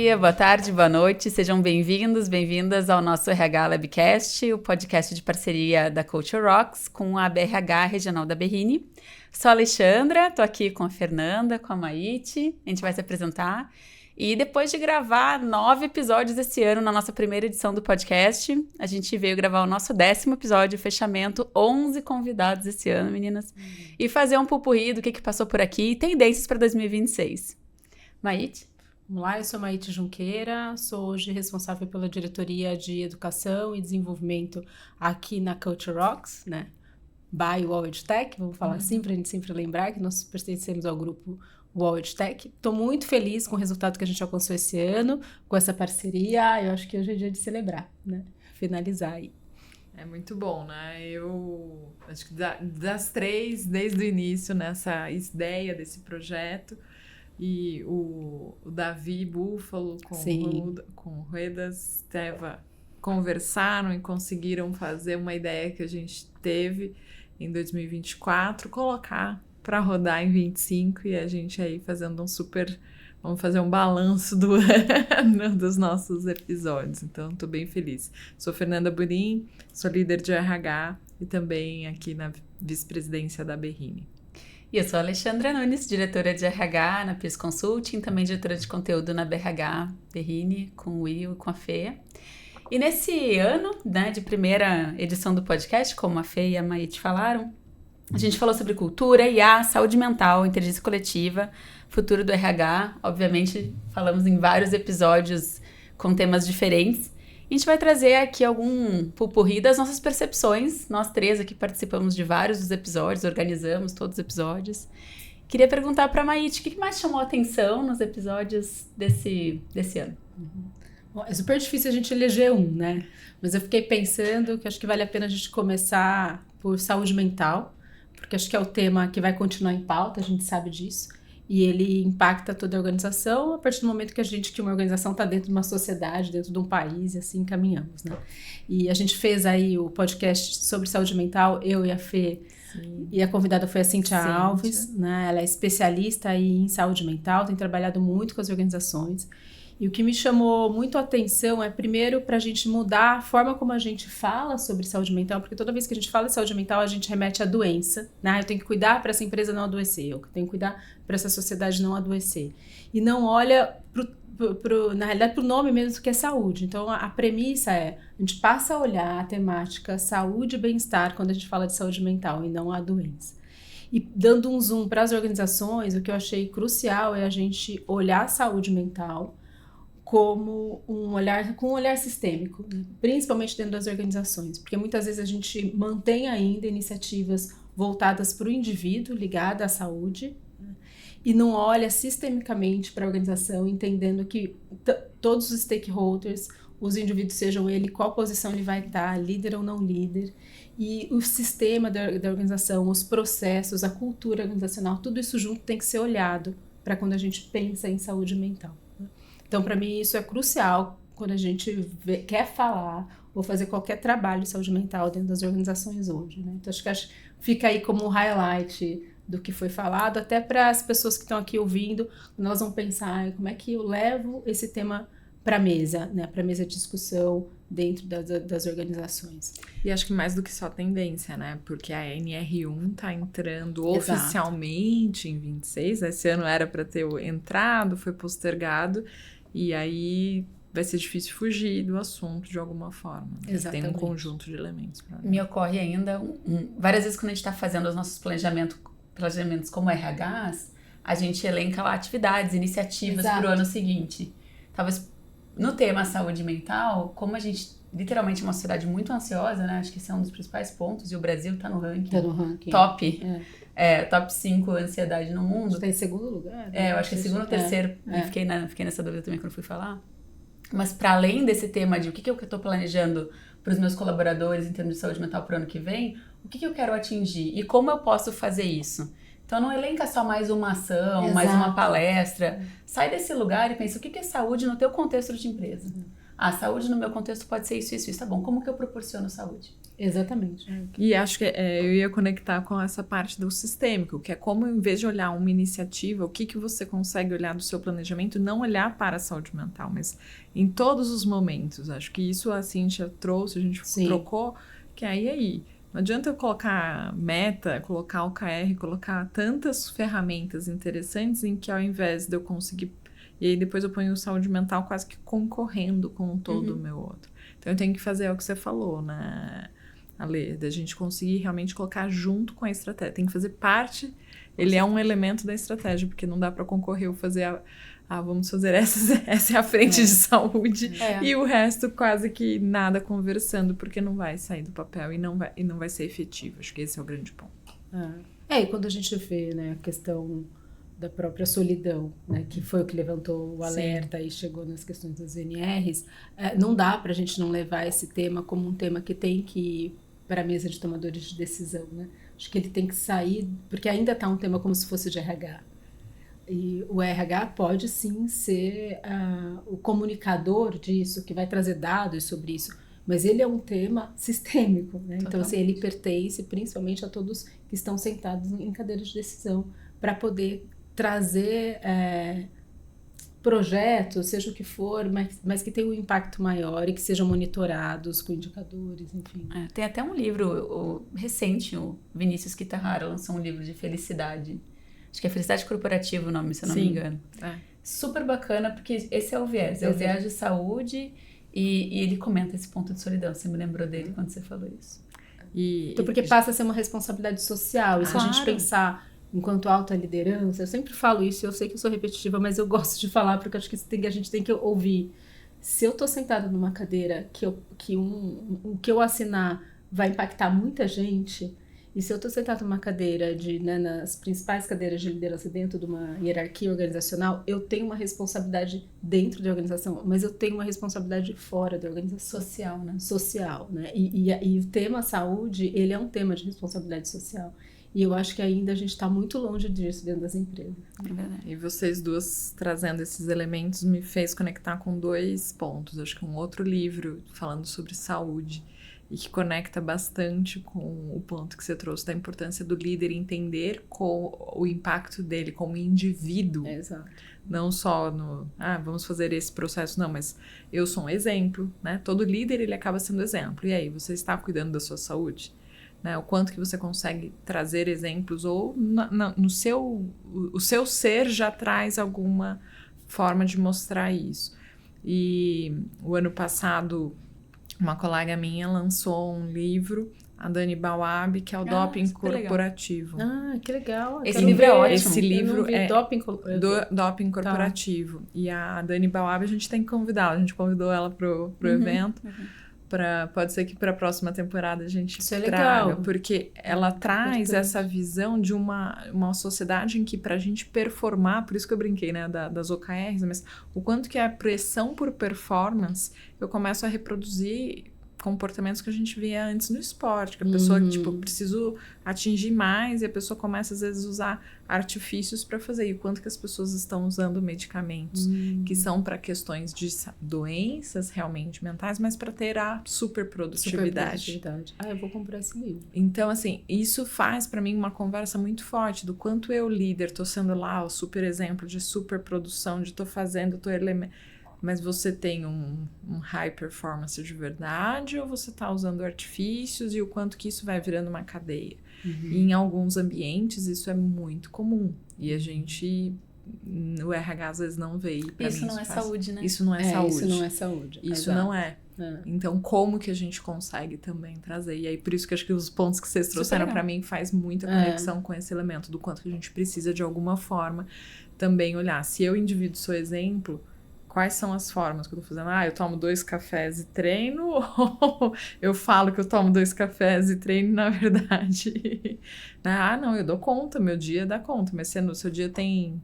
dia, boa tarde, boa noite. Sejam bem-vindos, bem-vindas ao nosso RH Labcast, o podcast de parceria da Culture Rocks com a BRH Regional da Berrini. Sou a Alexandra, tô aqui com a Fernanda, com a Maite. A gente vai se apresentar. E depois de gravar 9 episódios esse ano na nossa primeira edição do podcast, a gente veio gravar o nosso 10º episódio, fechamento, 11 convidados esse ano, meninas, e fazer um pupurri do que passou por aqui e tendências para 2026. Maite? Vamos lá, eu sou Maite Junqueira, sou hoje responsável pela diretoria de educação e desenvolvimento aqui na Culture Rocks, né? By Wall EdTech, vamos falar assim, para a gente sempre lembrar que nós pertencemos ao grupo Wall EdTech. Estou muito feliz com o resultado que a gente alcançou esse ano, com essa parceria. Eu acho que hoje é dia de celebrar, né? Finalizar aí. É muito bom, né? Eu acho que das três, desde o início, nessa ideia desse projeto, e o Davi Búfalo com o Ruedas Teva conversaram e conseguiram fazer uma ideia que a gente teve em 2024, colocar para rodar em 25 e a gente aí fazendo vamos fazer um balanço do ano dos nossos episódios. Então, estou bem feliz. Sou Fernanda Burim, sou líder de RH e também aqui na vice-presidência da Berrini. E eu sou a Alexandra Nunes, diretora de RH na Peers Consulting, também diretora de conteúdo na BRH Berrini, com o Will e com a Fê. E nesse ano, né, de primeira edição do podcast, como a Fê e a Maite falaram, a gente falou sobre cultura, IA, saúde mental, inteligência coletiva, futuro do RH. Obviamente, falamos em vários episódios com temas diferentes. A gente vai trazer aqui algum pupurri das nossas percepções. Nós três aqui participamos de vários dos episódios, organizamos todos os episódios. Queria perguntar para a Maite, o que mais chamou a atenção nos episódios desse ano? Bom, é super difícil a gente eleger um, né? Mas eu fiquei pensando que acho que vale a pena a gente começar por saúde mental, porque acho que é o tema que vai continuar em pauta, a gente sabe disso, e ele impacta toda a organização a partir do momento que uma organização está dentro de uma sociedade, dentro de um país, e assim caminhamos, né? E a gente fez aí o podcast sobre saúde mental, eu e a Fê, sim, e a convidada foi a Cíntia Alves, né? Ela é especialista aí em saúde mental, tem trabalhado muito com as organizações. E o que me chamou muito a atenção é, primeiro, para a gente mudar a forma como a gente fala sobre saúde mental, porque toda vez que a gente fala de saúde mental, a gente remete à doença, né? Eu tenho que cuidar para essa empresa não adoecer, eu tenho que cuidar para essa sociedade não adoecer. E não olha, na realidade, para o nome mesmo, que é saúde. Então, a premissa é, a gente passa a olhar a temática saúde e bem-estar quando a gente fala de saúde mental e não a doença. E dando um zoom para as organizações, o que eu achei crucial é a gente olhar a saúde mental como com um olhar sistêmico, né? Principalmente dentro das organizações, porque muitas vezes a gente mantém ainda iniciativas voltadas para o indivíduo, ligada à saúde, né? E não olha sistemicamente para a organização, entendendo que todos os stakeholders, os indivíduos, sejam ele, qual posição ele vai estar, líder ou não líder, e o sistema da organização, os processos, a cultura organizacional, tudo isso junto tem que ser olhado para quando a gente pensa em saúde mental. Então, para mim, isso é crucial quando a gente quer falar ou fazer qualquer trabalho de saúde mental dentro das organizações hoje, né? Então, acho que fica aí como um highlight do que foi falado, até para as pessoas que estão aqui ouvindo, nós vamos pensar como é que eu levo esse tema para a mesa, né? Para a mesa de discussão dentro das organizações. E acho que mais do que só tendência, né? Porque a NR1 está entrando Exato. Oficialmente em 26, esse ano era para ter entrado, foi postergado, e aí vai ser difícil fugir do assunto de alguma forma. Né? Exatamente. Tem um conjunto de elementos. Me ocorre ainda, várias vezes quando a gente está fazendo os nossos planejamentos como RHs, a gente elenca lá atividades, iniciativas para o ano seguinte. Talvez no tema saúde mental, como a gente literalmente é uma sociedade muito ansiosa, né? Acho que esse é um dos principais pontos, e o Brasil está no ranking. Tá no ranking. Top. Top 5 ansiedade no mundo. Está em segundo lugar. Né? Eu acho que é segundo ou terceiro. Fiquei nessa dúvida também quando fui falar. Mas para além desse tema de o que eu estou planejando para os meus colaboradores em termos de saúde mental para o ano que vem, o que eu quero atingir e como eu posso fazer isso? Então não elenca só mais uma ação, exato, mais uma palestra. Sai desse lugar e pensa, o que é saúde no teu contexto de empresa? Saúde no meu contexto pode ser isso, isso, isso. Tá bom, como que eu proporciono saúde? Exatamente. E acho que eu ia conectar com essa parte do sistêmico, que é como, em vez de olhar uma iniciativa, o que você consegue olhar do seu planejamento, não olhar para a saúde mental, mas em todos os momentos. Acho que isso a Cíntia trouxe, a gente trocou, que aí. Não adianta eu colocar meta, colocar OKR, colocar tantas ferramentas interessantes em que ao invés de eu conseguir... E aí depois eu ponho saúde mental quase que concorrendo com todo o meu outro. Então eu tenho que fazer o que você falou, né, Ale? Da gente conseguir realmente colocar junto com a estratégia. Tem que fazer parte, ele é um elemento da estratégia, porque não dá para concorrer ou fazer vamos fazer essa é a frente de saúde e o resto quase que nada conversando, porque não vai sair do papel e não vai ser efetivo. Acho que esse é o grande ponto. E quando a gente vê, né, a questão da própria solidão, né, que foi o que levantou o alerta e chegou nas questões das NRs, não dá para a gente não levar esse tema como um tema que tem que ir para a mesa de tomadores de decisão, né? Acho que ele tem que sair, porque ainda está um tema como se fosse de RH. E o RH pode sim ser o comunicador disso, que vai trazer dados sobre isso, mas ele é um tema sistêmico, né? Então, assim, ele pertence principalmente a todos que estão sentados em cadeiras de decisão, para poder trazer projetos, seja o que for, mas que tenham um impacto maior e que sejam monitorados com indicadores, enfim. Tem até um livro recente, o Vinícius Kitahara lançou um livro de felicidade. Acho que é Felicidade Corporativa o nome, se eu não me engano. Super bacana, porque esse é o viés. É o viés de saúde e ele comenta esse ponto de solidão. Você me lembrou dele quando você falou isso. Então, porque passa a ser uma responsabilidade social. E se a gente pensar enquanto alta liderança, eu sempre falo isso, eu sei que eu sou repetitiva, mas eu gosto de falar, porque acho que a gente tem que ouvir. Se eu tô sentada numa cadeira que o que eu assinar vai impactar muita gente... E se eu estou sentada numa cadeira nas principais cadeiras de liderança dentro de uma hierarquia organizacional, eu tenho uma responsabilidade dentro da organização, mas eu tenho uma responsabilidade fora da organização. Social, né? Social, né? E o tema saúde, ele é um tema de responsabilidade social. E eu acho que ainda a gente está muito longe disso dentro das empresas. É verdade. E vocês duas trazendo esses elementos me fez conectar com 2 pontos. Acho que um outro livro falando sobre saúde e que conecta bastante com o ponto que você trouxe da importância do líder entender o impacto dele como indivíduo. Exato. Não só vamos fazer esse processo, não, mas eu sou um exemplo, né? Todo líder, ele acaba sendo exemplo. E aí, você está cuidando da sua saúde? Né? O quanto que você consegue trazer exemplos ou o seu ser já traz alguma forma de mostrar isso. E o ano passado... Uma colega minha lançou um livro, a Dani Bawab, que é o Doping Corporativo. Que legal. Esse livro é ótimo. Esse livro é Doping Corporativo. E a Dani Bawab, a gente tem que convidá-la. A gente convidou ela pro evento. Pode ser que para a próxima temporada a gente traga. Legal. Porque ela traz essa visão de uma sociedade em que para a gente performar, por isso que eu brinquei, né, das OKRs, mas o quanto que é a pressão por performance, eu começo a reproduzir comportamentos que a gente via antes no esporte, que a pessoa, preciso atingir mais, e a pessoa começa, às vezes, a usar artifícios para fazer. E o quanto que as pessoas estão usando medicamentos que são para questões de doenças realmente mentais, mas para ter a superprodutividade. Eu vou comprar esse livro. Então, assim, isso faz para mim uma conversa muito forte do quanto eu, líder, tô sendo lá o super exemplo de superprodução, de tô fazendo, mas você tem um high performance de verdade ou você está usando artifícios e o quanto que isso vai virando uma cadeia. E em alguns ambientes isso é muito comum. E a gente, o RH às vezes não vê. Isso não é saúde, né? Isso não é saúde. Isso não é saúde. Isso não é. Então, como que a gente consegue também trazer? E aí, por isso que acho que os pontos que vocês trouxeram para mim faz muita conexão com esse elemento do quanto que a gente precisa, de alguma forma, também olhar. Se eu, indivíduo, sou exemplo... Quais são as formas que eu tô fazendo? Eu tomo 2 cafés e treino, ou eu falo que eu tomo 2 cafés e treino, na verdade... não, eu dou conta, meu dia dá conta, mas se o seu dia tem...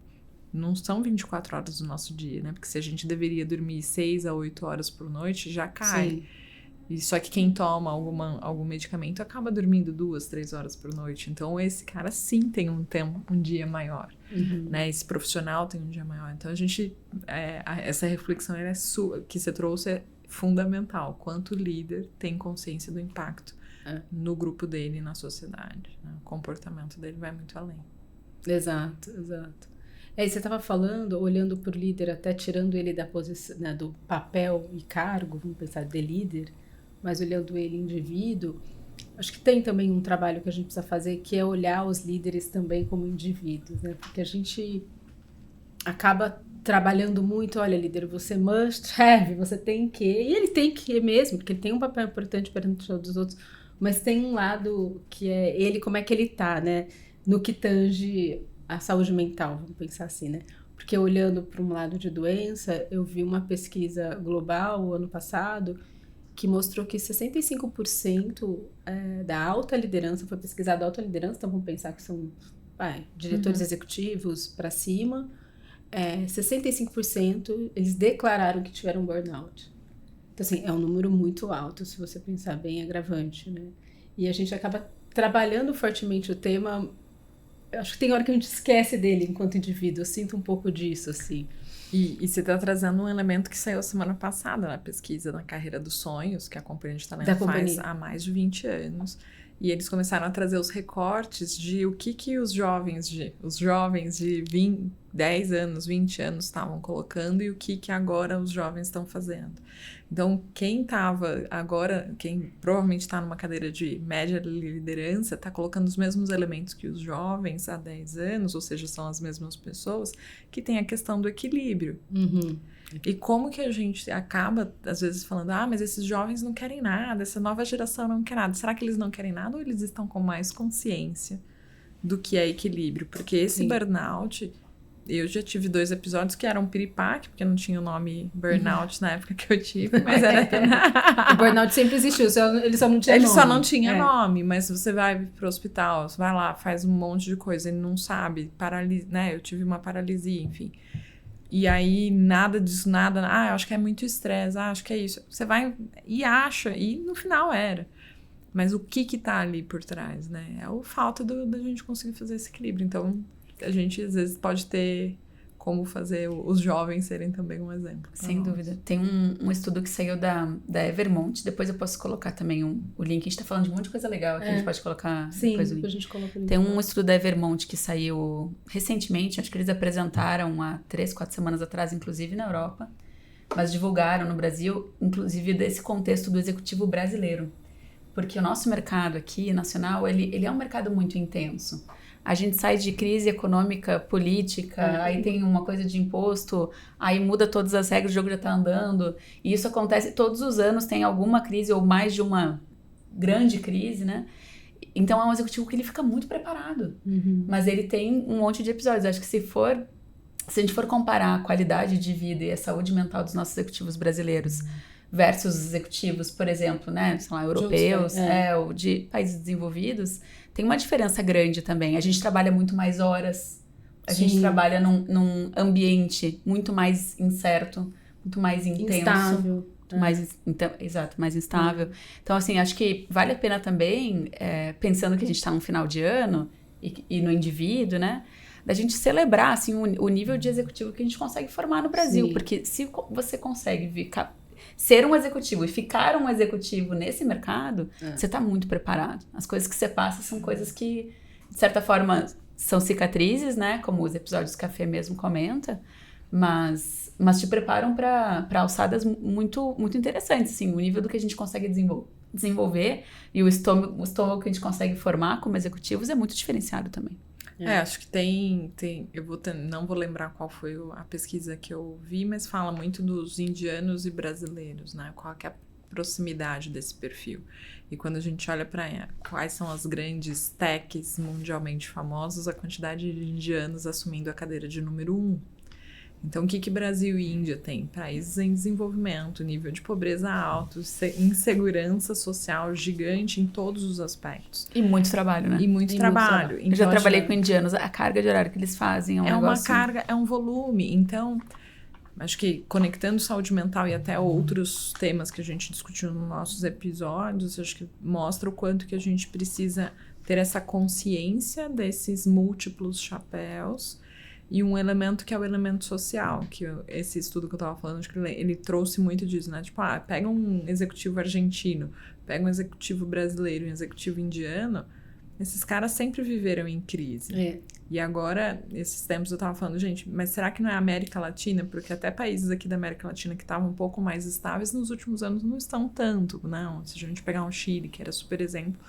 Não são 24 horas do nosso dia, né? Porque se a gente deveria dormir 6 a 8 horas por noite, já cai. Sim. E só que quem toma algum medicamento acaba dormindo 2, 3 horas por noite. Então, esse cara sim tem um dia maior. Né? Esse profissional tem um dia maior. Então, a gente... essa reflexão que você trouxe é fundamental. Quanto o líder tem consciência do impacto no grupo dele e na sociedade, né? O comportamento dele vai muito além. Exato. E você estava falando, olhando por líder, até tirando ele da posição, né, do papel e cargo, vamos pensar de líder, mas olhando ele indivíduo, acho que tem também um trabalho que a gente precisa fazer, que é olhar os líderes também como indivíduos, né? Porque a gente acaba trabalhando muito, olha, líder, você must have, você tem que, e ele tem que mesmo, porque ele tem um papel importante perante todos os outros, mas tem um lado que é ele, como é que ele tá, né? No que tange a saúde mental, vamos pensar assim, né? Porque olhando para um lado de doença, eu vi uma pesquisa global ano passado que mostrou que 65% da alta liderança, foi pesquisada alta liderança, então vamos pensar que são diretores executivos para cima, 65% eles declararam que tiveram burnout. Então, assim, é um número muito alto, se você pensar bem, agravante, né? E a gente acaba trabalhando fortemente o tema. Acho que tem hora que a gente esquece dele enquanto indivíduo. Eu sinto um pouco disso, assim. E você está trazendo um elemento que saiu semana passada na pesquisa na Carreira dos Sonhos, que a Companhia de Talento faz há mais de 20 anos. E eles começaram a trazer os recortes de o que os jovens de 10 anos, 20 anos estavam colocando e o que agora os jovens estão fazendo. Então, quem provavelmente está numa cadeira de média liderança, está colocando os mesmos elementos que os jovens há 10 anos, ou seja, são as mesmas pessoas, que tem a questão do equilíbrio. E como que a gente acaba, às vezes, falando, mas esses jovens não querem nada, essa nova geração não quer nada. Será que eles não querem nada ou eles estão com mais consciência do que é equilíbrio? Porque esse burnout, eu já tive 2 episódios que eram piripaque, porque não tinha o nome burnout na época que eu tive, mas era... O burnout sempre existiu, ele só não tinha nome. Ele só não tinha nome, mas você vai pro hospital, você vai lá, faz um monte de coisa, ele não sabe, né? Eu tive uma paralisia, enfim... E aí, nada disso, eu acho que é muito estresse, acho que é isso. Você vai e acha, e no final era. Mas o que tá ali por trás, né? É a falta da gente conseguir fazer esse equilíbrio. Então, a gente, às vezes, pode ter como fazer os jovens serem também um exemplo. Sem dúvida. Tem um estudo que saiu da Evermont, depois eu posso colocar também o link. A gente tá falando de um monte de coisa legal aqui, a gente pode colocar depois o link. A gente coloca o link. Tem um estudo da Evermont que saiu recentemente, acho que eles apresentaram há 3, 4 semanas atrás, inclusive na Europa, mas divulgaram no Brasil, inclusive desse contexto do executivo brasileiro. Porque o nosso mercado aqui, nacional, ele é um mercado muito intenso. A gente sai de crise econômica, política, aí tem uma coisa de imposto, aí muda todas as regras, o jogo já tá andando. E isso acontece todos os anos, tem alguma crise ou mais de uma grande crise, né? Então é um executivo que ele fica muito preparado. Mas ele tem um monte de episódios. Acho que se a gente for comparar a qualidade de vida e a saúde mental dos nossos executivos brasileiros versus executivos, por exemplo, né, sei lá, europeus, ou de países desenvolvidos, tem uma diferença grande também. A gente trabalha muito mais horas, a gente trabalha num ambiente muito mais incerto, muito mais intenso. Instável. Mais instável. Então, assim, acho que vale a pena também, pensando que a gente está no final de ano e no indivíduo, né, da gente celebrar, assim, o nível de executivo que a gente consegue formar no Brasil. Porque se você consegue ser um executivo e ficar um executivo nesse mercado, você está muito preparado. As coisas que você passa são coisas que, de certa forma, são cicatrizes, né? Como os episódios que a Fê mesmo comenta, mas te preparam para alçadas muito, muito interessantes, assim, o nível do que a gente consegue desenvolver e o estômago que a gente consegue formar como executivos é muito diferenciado também. Acho que tem não vou lembrar qual foi a pesquisa que eu vi, mas fala muito dos indianos e brasileiros, né? Qual que é a proximidade desse perfil. E quando a gente olha para quais são as grandes techs mundialmente famosas, a quantidade de indianos assumindo a cadeira de número 1. Então, o que Brasil e Índia têm? Países em desenvolvimento, nível de pobreza alto, insegurança social gigante em todos os aspectos. E muito trabalho, né? E muito trabalho. Então, eu já trabalhei com indianos, a carga de horário que eles fazem é um negócio... uma carga, é um volume. Então, acho que conectando saúde mental e até outros temas que a gente discutiu nos nossos episódios, acho que mostra o quanto que a gente precisa ter essa consciência desses múltiplos chapéus E um elemento que é o elemento social, que esse estudo que eu estava falando, acho que ele trouxe muito disso, né? Tipo, pega um executivo argentino, pega um executivo brasileiro, um executivo indiano, esses caras sempre viveram em crise. E agora, esses tempos eu tava falando, gente, mas será que não é a América Latina? Porque até países aqui da América Latina que estavam um pouco mais estáveis, nos últimos anos não estão tanto, não. Se a gente pegar um Chile, que era super exemplo,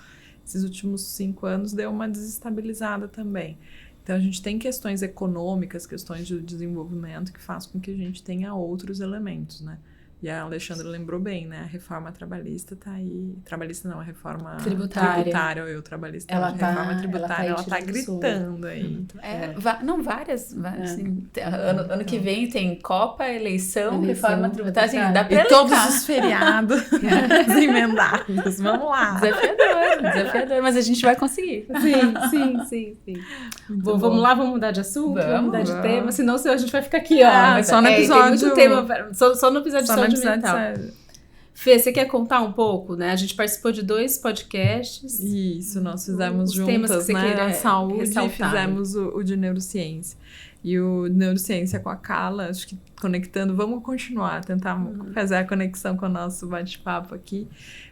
esses últimos 5 anos deu uma desestabilizada também. Então, a gente tem questões econômicas, questões de desenvolvimento que faz com que a gente tenha outros elementos, né? E a Alexandra lembrou bem, né? A reforma trabalhista tá aí... Trabalhista não, a reforma tributária. Ou eu, trabalhista. Ela a reforma tributária, ela tá gritando aí. Não, várias assim, ano que vem tem Copa, eleição, reforma tributária, assim, dá pra elencar. E todos os feriados emendados, vamos lá. Desafiador, mas a gente vai conseguir. Sim. Bom, vamos lá, vamos mudar de assunto, vamos mudar de tema, senão a gente vai ficar aqui, só no episódio... Tem muito tema, só no episódio de saúde mental. Fê, você quer contar um pouco, né? A gente participou de 2 podcasts. Isso, nós fizemos juntas, né? A saúde ressaltar. E fizemos o de neurociência. E o neurociência com a Carla, acho que conectando, vamos continuar, tentar fazer a conexão com o nosso bate-papo aqui.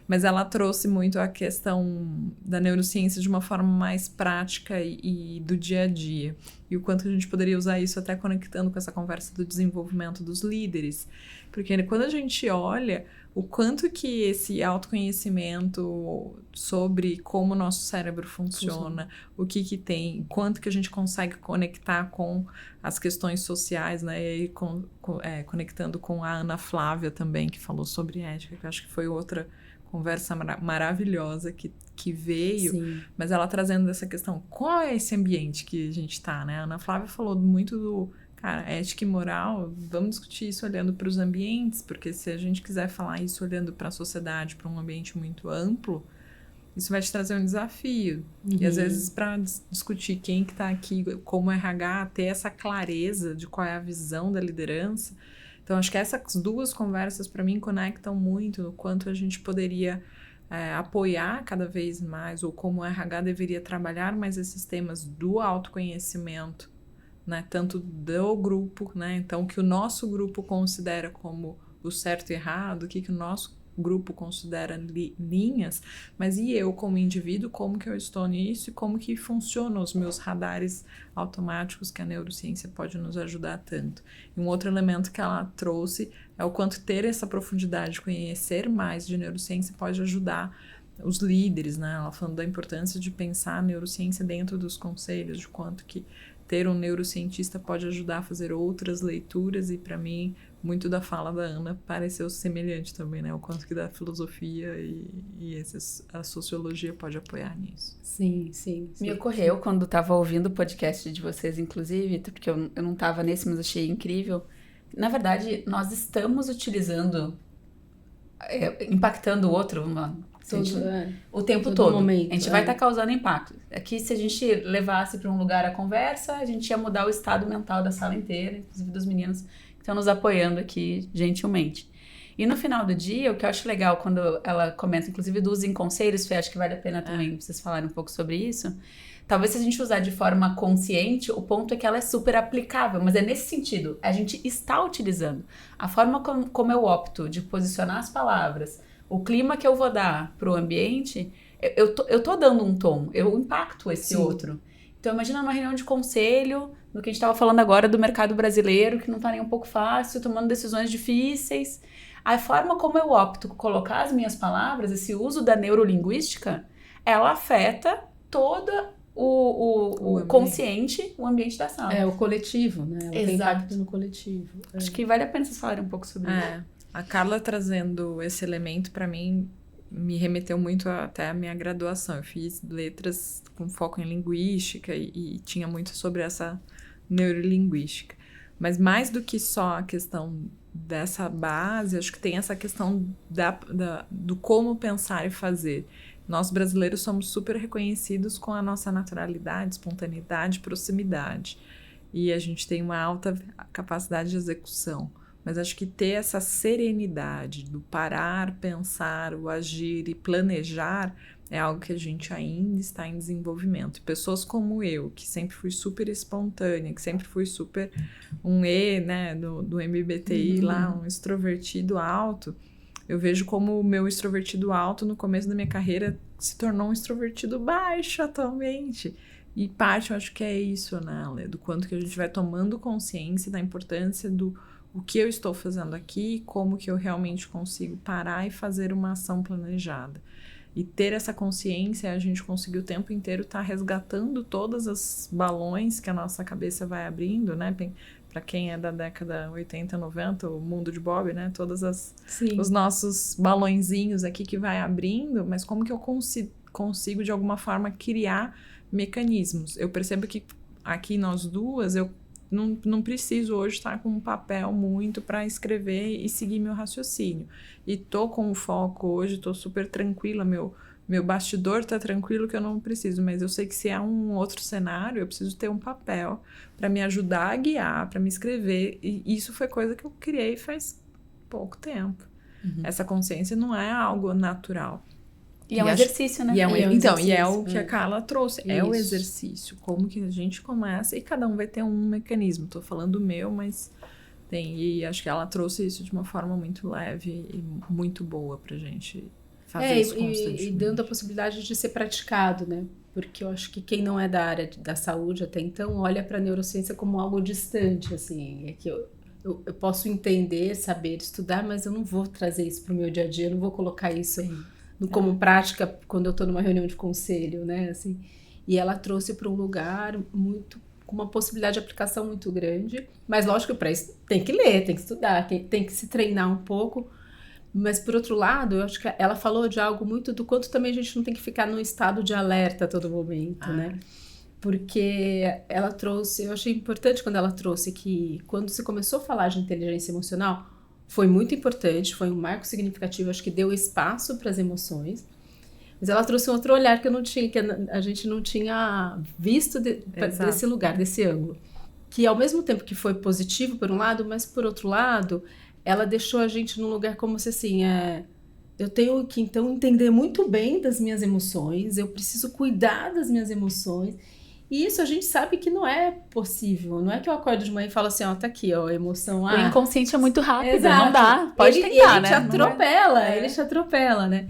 Mas ela trouxe muito a questão da neurociência de uma forma mais prática e do dia a dia. E o quanto a gente poderia usar isso até conectando com essa conversa do desenvolvimento dos líderes. Porque quando a gente olha o quanto que esse autoconhecimento sobre como o nosso cérebro funciona, o que tem, quanto que a gente consegue conectar com as questões sociais, né? E aí, conectando com a Ana Flávia também, que falou sobre ética, que eu acho que foi outra conversa maravilhosa que veio, sim. Mas ela trazendo essa questão, qual é esse ambiente que a gente tá, né? A Ana Flávia falou muito do... Cara, ética e moral, vamos discutir isso olhando para os ambientes, porque se a gente quiser falar isso olhando para a sociedade, para um ambiente muito amplo, isso vai te trazer um desafio. E às vezes para discutir quem que está aqui como RH, ter essa clareza de qual é a visão da liderança. Então, acho que essas 2 conversas para mim conectam muito no quanto a gente poderia apoiar cada vez mais, ou como o RH deveria trabalhar mais esses temas do autoconhecimento, né, tanto do grupo, né, então o que o nosso grupo considera como o certo e errado, o que o nosso grupo considera linhas, mas e eu como indivíduo, como que eu estou nisso e como que funcionam os meus radares automáticos que a neurociência pode nos ajudar tanto. E um outro elemento que ela trouxe é o quanto ter essa profundidade, conhecer mais de neurociência pode ajudar os líderes, né, ela falando da importância de pensar a neurociência dentro dos conselhos, de quanto que ter um neurocientista pode ajudar a fazer outras leituras e, para mim, muito da fala da Ana pareceu semelhante também, né? O quanto que da filosofia e a sociologia pode apoiar nisso. Sim. Me ocorreu quando estava ouvindo o podcast de vocês, inclusive, porque eu não estava nesse, mas achei incrível. Na verdade, nós estamos utilizando, impactando o outro, o tempo todo. Momento, a gente vai estar causando impacto. Aqui, se a gente levasse para um lugar a conversa, a gente ia mudar o estado mental da sala inteira, inclusive dos meninos que estão nos apoiando aqui gentilmente. E no final do dia, o que eu acho legal quando ela comenta, inclusive dos conselhos, Fê, acho que vale a pena também vocês falarem um pouco sobre isso. Talvez se a gente usar de forma consciente, o ponto é que ela é super aplicável, mas é nesse sentido, a gente está utilizando. A forma como eu opto de posicionar as palavras, o clima que eu vou dar pro ambiente, eu tô dando um tom, eu impacto esse outro. Então imagina uma reunião de conselho, no que a gente estava falando agora do mercado brasileiro, que não tá nem um pouco fácil, tomando decisões difíceis. A forma como eu opto colocar as minhas palavras, esse uso da neurolinguística, ela afeta toda o consciente, o ambiente da sala. O coletivo, né? Ela tem impacto no coletivo. Acho que vale a pena vocês falarem um pouco sobre isso. A Carla trazendo esse elemento, para mim, me remeteu muito até a minha graduação. Eu fiz letras com foco em linguística e tinha muito sobre essa neurolinguística. Mas mais do que só a questão dessa base, acho que tem essa questão do como pensar e fazer. Nós brasileiros somos super reconhecidos com a nossa naturalidade, espontaneidade, proximidade. E a gente tem uma alta capacidade de execução. Mas acho que ter essa serenidade do parar, pensar, o agir e planejar é algo que a gente ainda está em desenvolvimento. Pessoas como eu, que sempre fui super espontânea, que sempre fui super um né, do MBTI lá, um extrovertido alto, eu vejo como o meu extrovertido alto no começo da minha carreira se tornou um extrovertido baixo atualmente. E parte, eu acho que é isso, né, Lê? Do quanto que a gente vai tomando consciência da importância do o que eu estou fazendo aqui, como que eu realmente consigo parar e fazer uma ação planejada. E ter essa consciência, a gente conseguiu o tempo inteiro estar resgatando todas as balões que a nossa cabeça vai abrindo, né? Para quem é da década 80, 90, o mundo de Bob, né? Todos os nossos balõezinhos aqui que vai abrindo, mas como que eu consigo de alguma forma criar mecanismos? Eu percebo que aqui nós duas, eu não preciso hoje estar com um papel muito para escrever e seguir meu raciocínio. E tô com o foco hoje, tô super tranquila, meu bastidor tá tranquilo que eu não preciso, mas eu sei que se é um outro cenário, eu preciso ter um papel para me ajudar a guiar, para me escrever. E isso foi coisa que eu criei faz pouco tempo. Essa consciência não é algo natural. E é um exercício, né? E é o que a Carla trouxe. Isso. É o exercício. Como que a gente começa. E cada um vai ter um mecanismo. Tô falando o meu, mas tem. E acho que ela trouxe isso de uma forma muito leve e muito boa pra gente fazer isso constantemente. E dando a possibilidade de ser praticado, né? Porque eu acho que quem não é da área da saúde até então olha pra neurociência como algo distante, assim. É que eu posso entender, saber, estudar, mas eu não vou trazer isso pro meu dia a dia. Eu não vou colocar isso como prática quando eu estou numa reunião de conselho, né, assim, e ela trouxe para um lugar com uma possibilidade de aplicação muito grande, mas lógico, para isso tem que ler, tem que estudar, tem que se treinar um pouco, mas por outro lado, eu acho que ela falou de algo muito do quanto também a gente não tem que ficar num estado de alerta a todo momento, né, porque ela trouxe, eu achei importante quando ela trouxe que quando se começou a falar de inteligência emocional, foi muito importante, foi um marco significativo, acho que deu espaço para as emoções, mas ela trouxe um outro olhar que eu não tinha, que a gente não tinha visto desse lugar, desse ângulo, que ao mesmo tempo que foi positivo por um lado, mas por outro lado, ela deixou a gente num lugar como se assim, eu tenho que então entender muito bem das minhas emoções, eu preciso cuidar das minhas emoções. E isso a gente sabe que não é possível. Não é que eu acordo de manhã e falo assim, ó, tá aqui, ó, a emoção. O inconsciente é muito rápido, exato. Não dá. Pode tentar, né? Ele te atropela, né?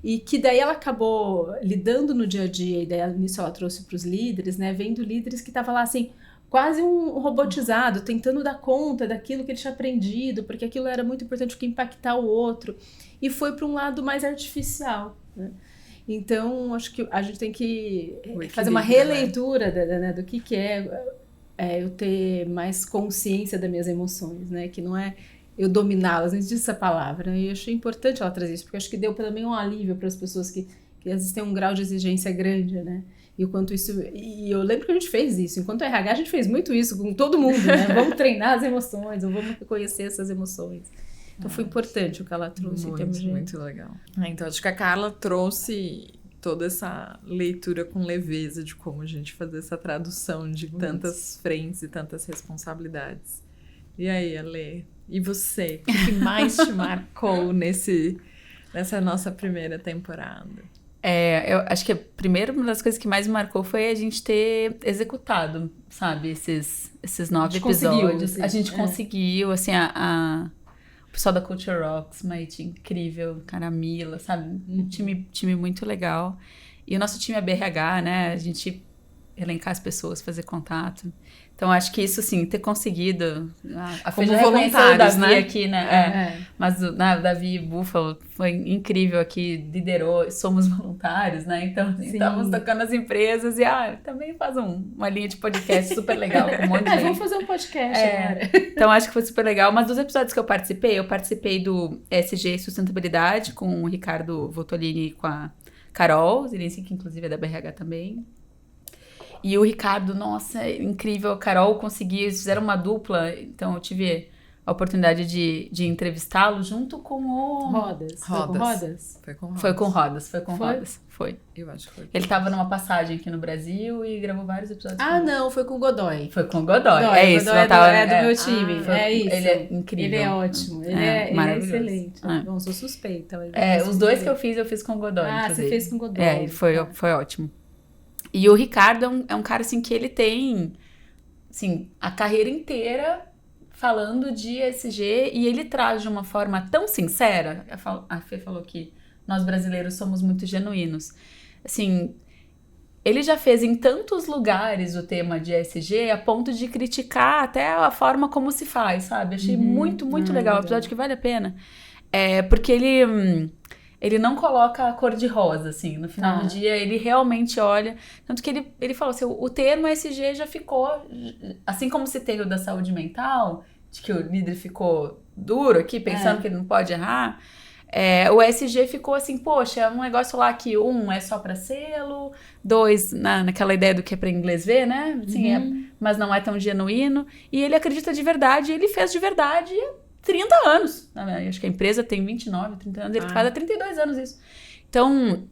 E que daí ela acabou lidando no dia a dia, e daí nisso ela trouxe para os líderes, né? Vendo líderes que estavam lá assim, quase um robotizado, tentando dar conta daquilo que ele tinha aprendido, porque aquilo era muito importante para impactar o outro. E foi para um lado mais artificial, né? Então, acho que a gente tem que fazer uma releitura, né, do que é eu ter mais consciência das minhas emoções, né? Que não é eu dominá-las, não existe essa palavra. E eu achei importante ela trazer isso, porque acho que deu também um alívio para as pessoas que às vezes têm um grau de exigência grande, né? E o quanto isso... E eu lembro que a gente fez isso. Enquanto RH, a gente fez muito isso com todo mundo, né? Vamos treinar as emoções, vamos reconhecer essas emoções. Então foi importante o que ela trouxe. Muito legal. Então acho que a Carla trouxe toda essa leitura com leveza de como a gente fazer essa tradução de tantas frentes e tantas responsabilidades. E aí, Ale? E você? O que mais te marcou nessa nossa primeira temporada? Eu acho que primeiro uma das coisas que mais me marcou foi a gente ter executado, sabe, esses 9 episódios. A gente conseguiu, assim, o pessoal da Culture Rocks, uma equipe incrível, Caramila, sabe? Um time muito legal. E o nosso time é BRH, né? A gente elencar as pessoas, fazer contato. Então, acho que isso, assim, ter conseguido... A como Fê já voluntários, Davi, né? Aqui, né? Mas o Davi Búfalo foi incrível aqui, liderou, somos voluntários, né? Então, estávamos tocando as empresas e também faz uma linha de podcast super legal com um monte de gente. Vamos fazer um podcast agora. Então, acho que foi super legal. Mas dos episódios que eu participei do SG Sustentabilidade com o Ricardo Voltolini e com a Carol Zirinski, que inclusive é da BRH também. E o Ricardo, nossa, incrível. A Carol eles fizeram uma dupla. Então eu tive a oportunidade de entrevistá-lo junto com o... Rodas. Foi com Rodas? Foi com Rodas. Foi com Rodas, foi com Foi? Rodas. Foi. Eu acho que foi. Ele tava numa passagem aqui no Brasil e gravou vários episódios. Ah, não, foi com o Godoy. Foi com o Godoy. Godoy, É isso. Godoy não tava, é do meu time. foi- É isso. Ele é incrível. Ele é ótimo. Ele é maravilhoso. excelente. É. Bom, sou suspeita. Os dois que eu fiz com o Godoy. Ah, inclusive. você fez com o Godoy. É, foi ótimo. E o Ricardo é um cara, assim, que ele tem, assim, a carreira inteira falando de ESG e ele traz de uma forma tão sincera. A Fê falou que nós brasileiros somos muito genuínos. Assim, ele já fez em tantos lugares o tema de ESG a ponto de criticar até a forma como se faz, sabe? Achei muito legal. Um episódio que vale a pena. Porque ele não coloca a cor de rosa, assim. No final do dia, ele realmente olha... Tanto que ele falou assim, o termo ESG já ficou... Assim como se tem o da saúde mental, de que o líder ficou duro aqui, pensando que ele não pode errar... o ESG ficou assim, poxa, é um negócio lá que é só para selo, 2, naquela ideia do que é para inglês ver, né? Assim, mas não é tão genuíno. E ele acredita de verdade, ele fez de verdade 30 anos. Acho que a empresa tem 29, 30 anos, ele faz há 32 anos isso. Então,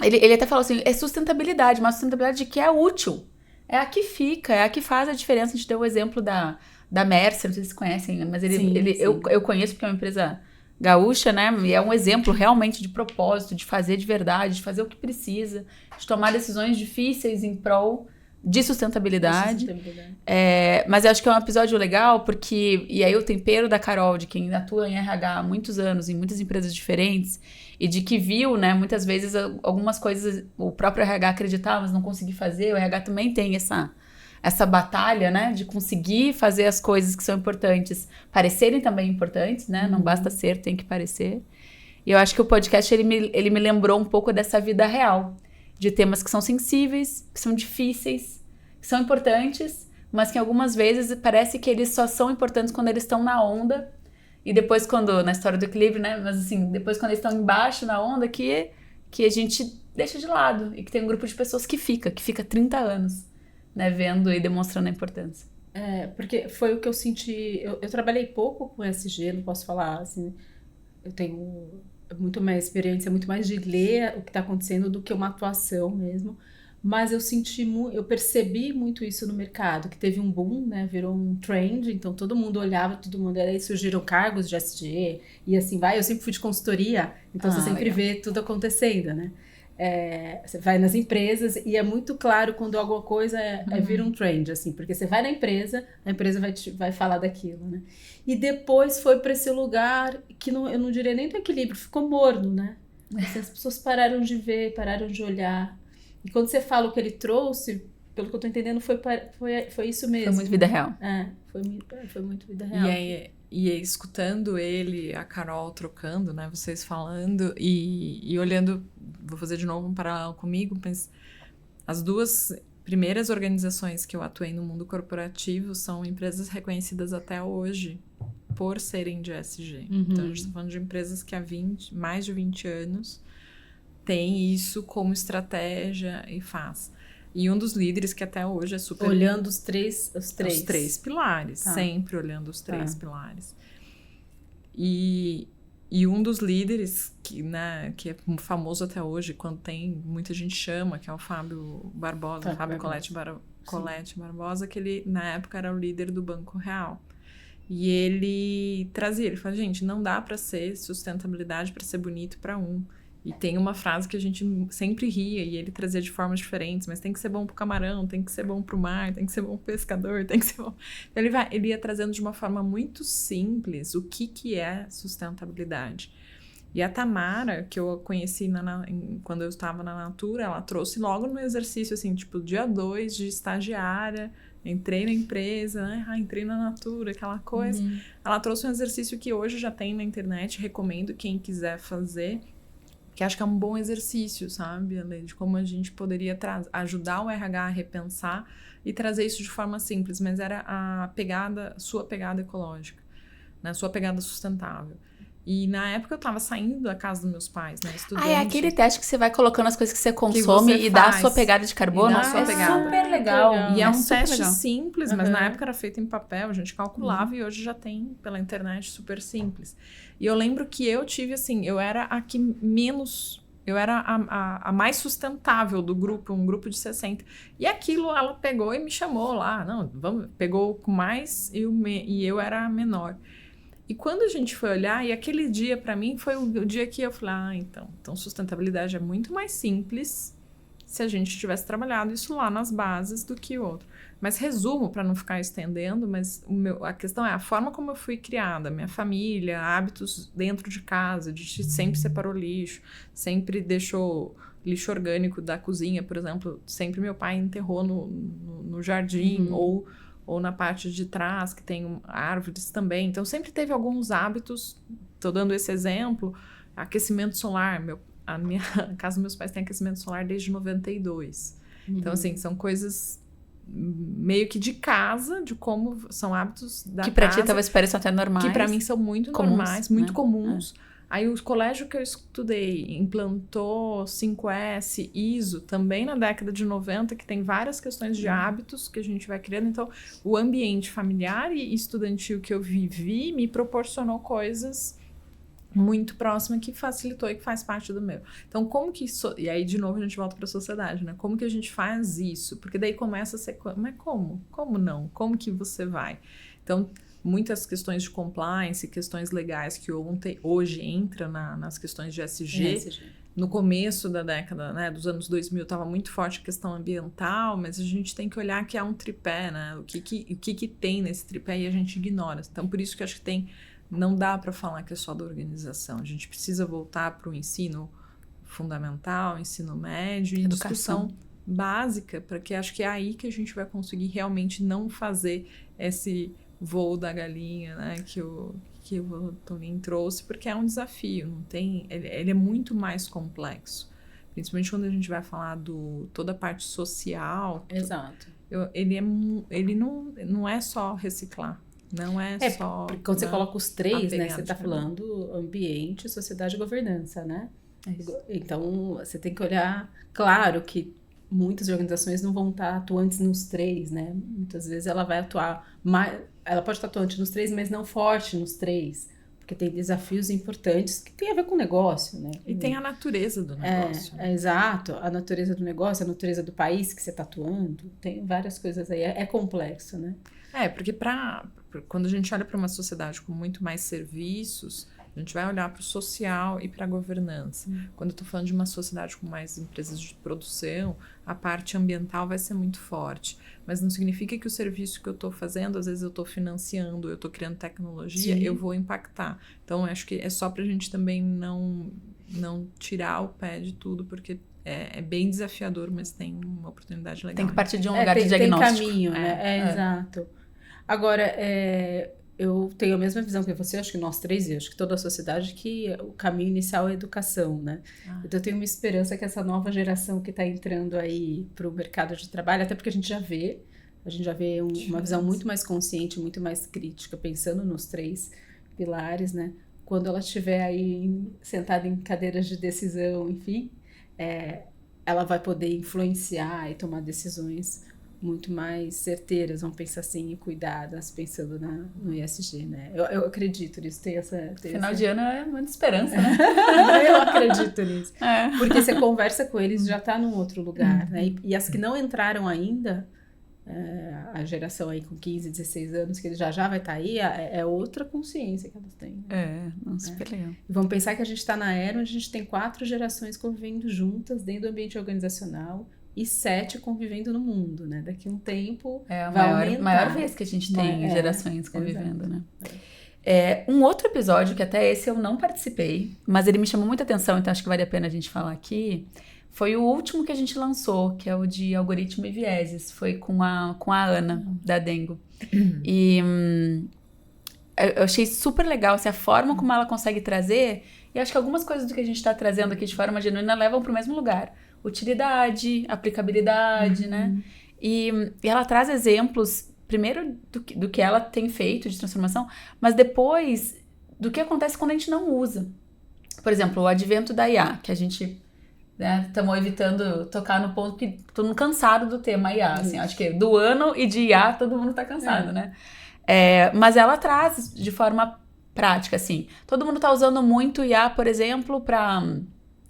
ele até falou assim, é sustentabilidade, mas sustentabilidade de que é útil. É a que fica, é a que faz a diferença. A gente deu o exemplo da Mercer, não sei se vocês conhecem, mas Sim. eu conheço porque é uma empresa gaúcha, né? E é um exemplo realmente de propósito, de fazer de verdade, de fazer o que precisa, de tomar decisões difíceis em prol de sustentabilidade. Mas eu acho que é um episódio legal porque... E aí o tempero da Carol, de quem atua em RH há muitos anos, em muitas empresas diferentes, e de que viu, né? Muitas vezes algumas coisas o próprio RH acreditava, mas não conseguia fazer. O RH também tem essa batalha, né, de conseguir fazer as coisas que são importantes parecerem também importantes, né, não basta ser, tem que parecer. E eu acho que o podcast, ele me lembrou um pouco dessa vida real, de temas que são sensíveis, que são difíceis, que são importantes, mas que algumas vezes parece que eles só são importantes quando eles estão na onda, e depois na história do equilíbrio, né, mas assim, depois quando eles estão embaixo na onda, que a gente deixa de lado, e que tem um grupo de pessoas que fica 30 anos, né, vendo e demonstrando a importância. Porque foi o que eu senti. Eu trabalhei pouco com ESG, não posso falar assim. Eu tenho muito mais experiência, muito mais de ler o que está acontecendo do que uma atuação mesmo. Mas eu percebi muito isso no mercado, que teve um boom, né? Virou um trend, então todo mundo olhava, aí surgiram cargos de ESG e assim vai. Eu sempre fui de consultoria, então você sempre vê tudo acontecendo, né? Você vai nas empresas e é muito claro quando alguma coisa vira um trend, assim, porque você vai na empresa, a empresa vai falar daquilo, né? E depois foi para esse lugar que eu não diria nem do equilíbrio, ficou morno, né? Assim, as pessoas pararam de ver, pararam de olhar. E quando você fala o que ele trouxe, pelo que eu tô entendendo, foi isso mesmo. Foi muito vida real. Foi muito vida real. E aí, escutando ele, a Carol trocando, né, vocês falando e olhando, vou fazer de novo um paralelo comigo, mas as duas primeiras organizações que eu atuei no mundo corporativo são empresas reconhecidas até hoje por serem de ESG. Então, a gente está falando de empresas que há mais de 20 anos têm isso como estratégia e faz. E um dos líderes que até hoje é super... Olhando os três pilares, sempre olhando os três pilares. E um dos líderes que é famoso até hoje, quando tem, muita gente chama, que é o Fábio Barbosa, Fábio Colette Barbosa, que ele, na época, era o líder do Banco Real. E ele fala, gente, não dá para ser sustentabilidade para ser bonito para um. E tem uma frase que a gente sempre ria, e ele trazia de formas diferentes, mas tem que ser bom pro camarão, tem que ser bom pro mar, tem que ser bom pro pescador, tem que ser bom... Então ele ia trazendo de uma forma muito simples o que é sustentabilidade. E a Tamara, que eu conheci quando eu estava na Natura, ela trouxe logo no exercício, assim, tipo, dia 2 de estagiária, entrei na empresa, né? Entrei na Natura, aquela coisa. Ela trouxe um exercício que hoje já tem na internet, recomendo quem quiser fazer, que acho que é um bom exercício, sabe, Ale, de como a gente poderia ajudar o RH a repensar e trazer isso de forma simples, mas era sua pegada ecológica, né, sua pegada sustentável. E na época eu tava saindo da casa dos meus pais, né? Estudante. É aquele teste que você vai colocando as coisas que você consome você e dá a faz. sua pegada de carbono. E dá a sua pegada. Super legal. E é um super teste legal. simples, mas na época era feito em papel, a gente calculava e hoje já tem pela internet super simples. E eu lembro que eu tive, assim, eu era a que menos... Eu era a mais sustentável do grupo, um grupo de 60. E aquilo ela pegou e me chamou lá. Não, vamos, pegou com mais e eu era a menor. E quando a gente foi olhar, e aquele dia para mim foi o dia que eu falei, então sustentabilidade é muito mais simples se a gente tivesse trabalhado isso lá nas bases do que o outro. Mas resumo, para não ficar estendendo, mas a questão é a forma como eu fui criada, minha família, hábitos dentro de casa, de sempre separou lixo, sempre deixou lixo orgânico da cozinha, por exemplo, sempre meu pai enterrou no jardim ou na parte de trás, que tem árvores também. Então, sempre teve alguns hábitos, estou dando esse exemplo, aquecimento solar, a casa dos meus pais tem aquecimento solar desde 92. Então, assim, são coisas meio que de casa, de como são hábitos da casa. Que pra ti talvez pareçam até normais. Que pra mim são muito comuns, normais, muito né? comuns. Aí o colégio que eu estudei implantou 5S, ISO, também na década de 90, que tem várias questões de hábitos que a gente vai criando. Então, o ambiente familiar e estudantil que eu vivi me proporcionou coisas muito próximas que facilitou e que faz parte do meu. Então, como que isso... E aí, de novo, a gente volta para a sociedade, né? Como que a gente faz isso? Porque daí começa a ser... Mas como? Como não? Como que você vai? Então... Muitas questões de compliance, questões legais que hoje entram nas questões de ESG. No começo da década, né, dos anos 2000, estava muito forte a questão ambiental, mas a gente tem que olhar que é um tripé, né? O que tem nesse tripé e a gente ignora. Então, por isso que eu acho que não dá para falar que é só da organização. A gente precisa voltar para o ensino fundamental, ensino médio e discussão básica, porque acho que é aí que a gente vai conseguir realmente não fazer esse... voo da galinha, né, que o Toninho trouxe, porque é um desafio, não tem, ele é muito mais complexo, principalmente quando a gente vai falar toda a parte social. Exato. Ele não é só reciclar, não é só... Quando você coloca os três, né, você está de falando ambiente, sociedade e governança, né? Então, você tem que olhar, claro que muitas organizações não vão estar atuantes nos três, né? Muitas vezes ela vai atuar mais, ela pode estar atuante nos três, mas não forte nos três, porque tem desafios importantes que tem a ver com o negócio, né? E tem a natureza do negócio. Exato, a natureza do negócio, a natureza do país que você está atuando, tem várias coisas aí, é complexo, né? Porque quando a gente olha para uma sociedade com muito mais serviços, a gente vai olhar para o social e para a governança. Quando eu estou falando de uma sociedade com mais empresas de produção, a parte ambiental vai ser muito forte. Mas não significa que o serviço que eu estou fazendo, às vezes eu estou financiando, eu estou criando tecnologia, eu vou impactar. Então, acho que é só para a gente também não tirar o pé de tudo, porque é bem desafiador, mas tem uma oportunidade legal. Tem que partir de um lugar de diagnóstico. Tem caminho, né? Exato. Agora, eu tenho a mesma visão que você, acho que nós três, e acho que toda a sociedade, que o caminho inicial é a educação, né? Então eu tenho uma esperança que essa nova geração que está entrando aí para o mercado de trabalho, até porque a gente já vê uma visão muito mais consciente, muito mais crítica, pensando nos três pilares, né? Quando ela estiver aí sentada em cadeiras de decisão, enfim, ela vai poder influenciar e tomar decisões muito mais certeiras, vamos pensar assim, e cuidadas, pensando no ESG, né? Eu acredito nisso, Final de ano é muita esperança, né? Eu acredito nisso. Porque você conversa com eles, já está num outro lugar, né? E as que não entraram ainda, a geração aí com 15, 16 anos, que ele já vai estar aí, é outra consciência que elas têm. Super legal. E vamos pensar que a gente está na era onde a gente tem 4 gerações convivendo juntas dentro do ambiente organizacional, e 7 convivendo no mundo, né? Daqui a um tempo vai maior vez que a gente tem gerações convivendo, né? Um outro episódio, que até esse eu não participei, mas ele me chamou muita atenção, então acho que vale a pena a gente falar aqui, foi o último que a gente lançou, que é o de algoritmo e vieses. Foi com a Ana, da Dengo. E eu achei super legal assim, a forma como ela consegue trazer, e acho que algumas coisas do que a gente está trazendo aqui de forma genuína levam para o mesmo lugar. Utilidade, aplicabilidade, né? E ela traz exemplos, primeiro do que ela tem feito de transformação, mas depois do que acontece quando a gente não usa. Por exemplo, o advento da IA, que a gente estamos evitando tocar no ponto que todo mundo cansado do tema IA, assim, acho que do ano e de IA todo mundo tá cansado, né? Mas ela traz de forma prática, assim, todo mundo tá usando muito IA, por exemplo, para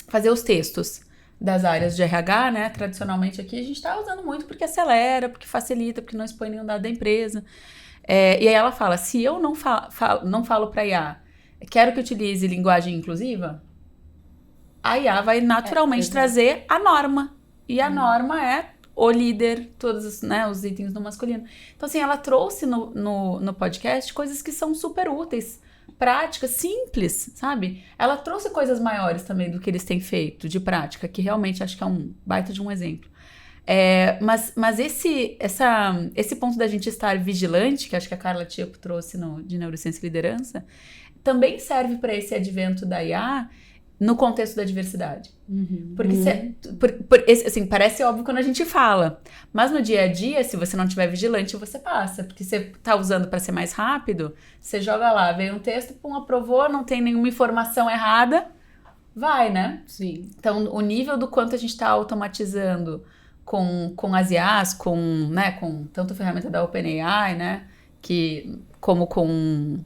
fazer os textos das áreas de RH, né? Tradicionalmente aqui a gente tá usando muito porque acelera, porque facilita, porque não expõe nenhum dado da empresa. E aí ela fala, se eu não falo para IA, quero que utilize linguagem inclusiva, a IA vai naturalmente trazer a norma. E a norma é o líder, todos os itens no masculino. Então, assim, ela trouxe no podcast coisas que são super úteis, práticas, simples, sabe? Ela trouxe coisas maiores também do que eles têm feito de prática, que realmente acho que é um baita de um exemplo. Mas esse ponto da gente estar vigilante, que acho que a Carla Tiepo trouxe de Neurociência e Liderança, também serve para esse advento da IA no contexto da diversidade. Porque assim, parece óbvio quando a gente fala, mas no dia a dia, se você não estiver vigilante, você passa, porque você tá usando para ser mais rápido, você joga lá, veio um texto, aprovou, não tem nenhuma informação errada, vai, né? Sim. Então, o nível do quanto a gente está automatizando com as IAs, com tanto a ferramenta da OpenAI, né, como com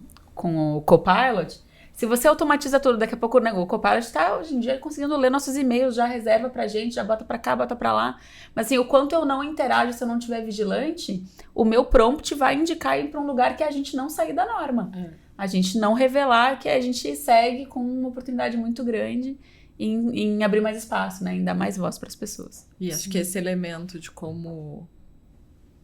o Copilot, se você automatiza tudo, daqui a pouco o Copilot está hoje em dia conseguindo ler nossos e-mails, já reserva pra gente, já bota pra cá, bota pra lá. Mas assim, o quanto eu não interajo se eu não estiver vigilante, o meu prompt vai indicar ir pra um lugar que a gente não sair da norma. A gente não revelar que a gente segue com uma oportunidade muito grande em abrir mais espaço, né? Em dar mais voz para as pessoas. E acho que esse elemento de como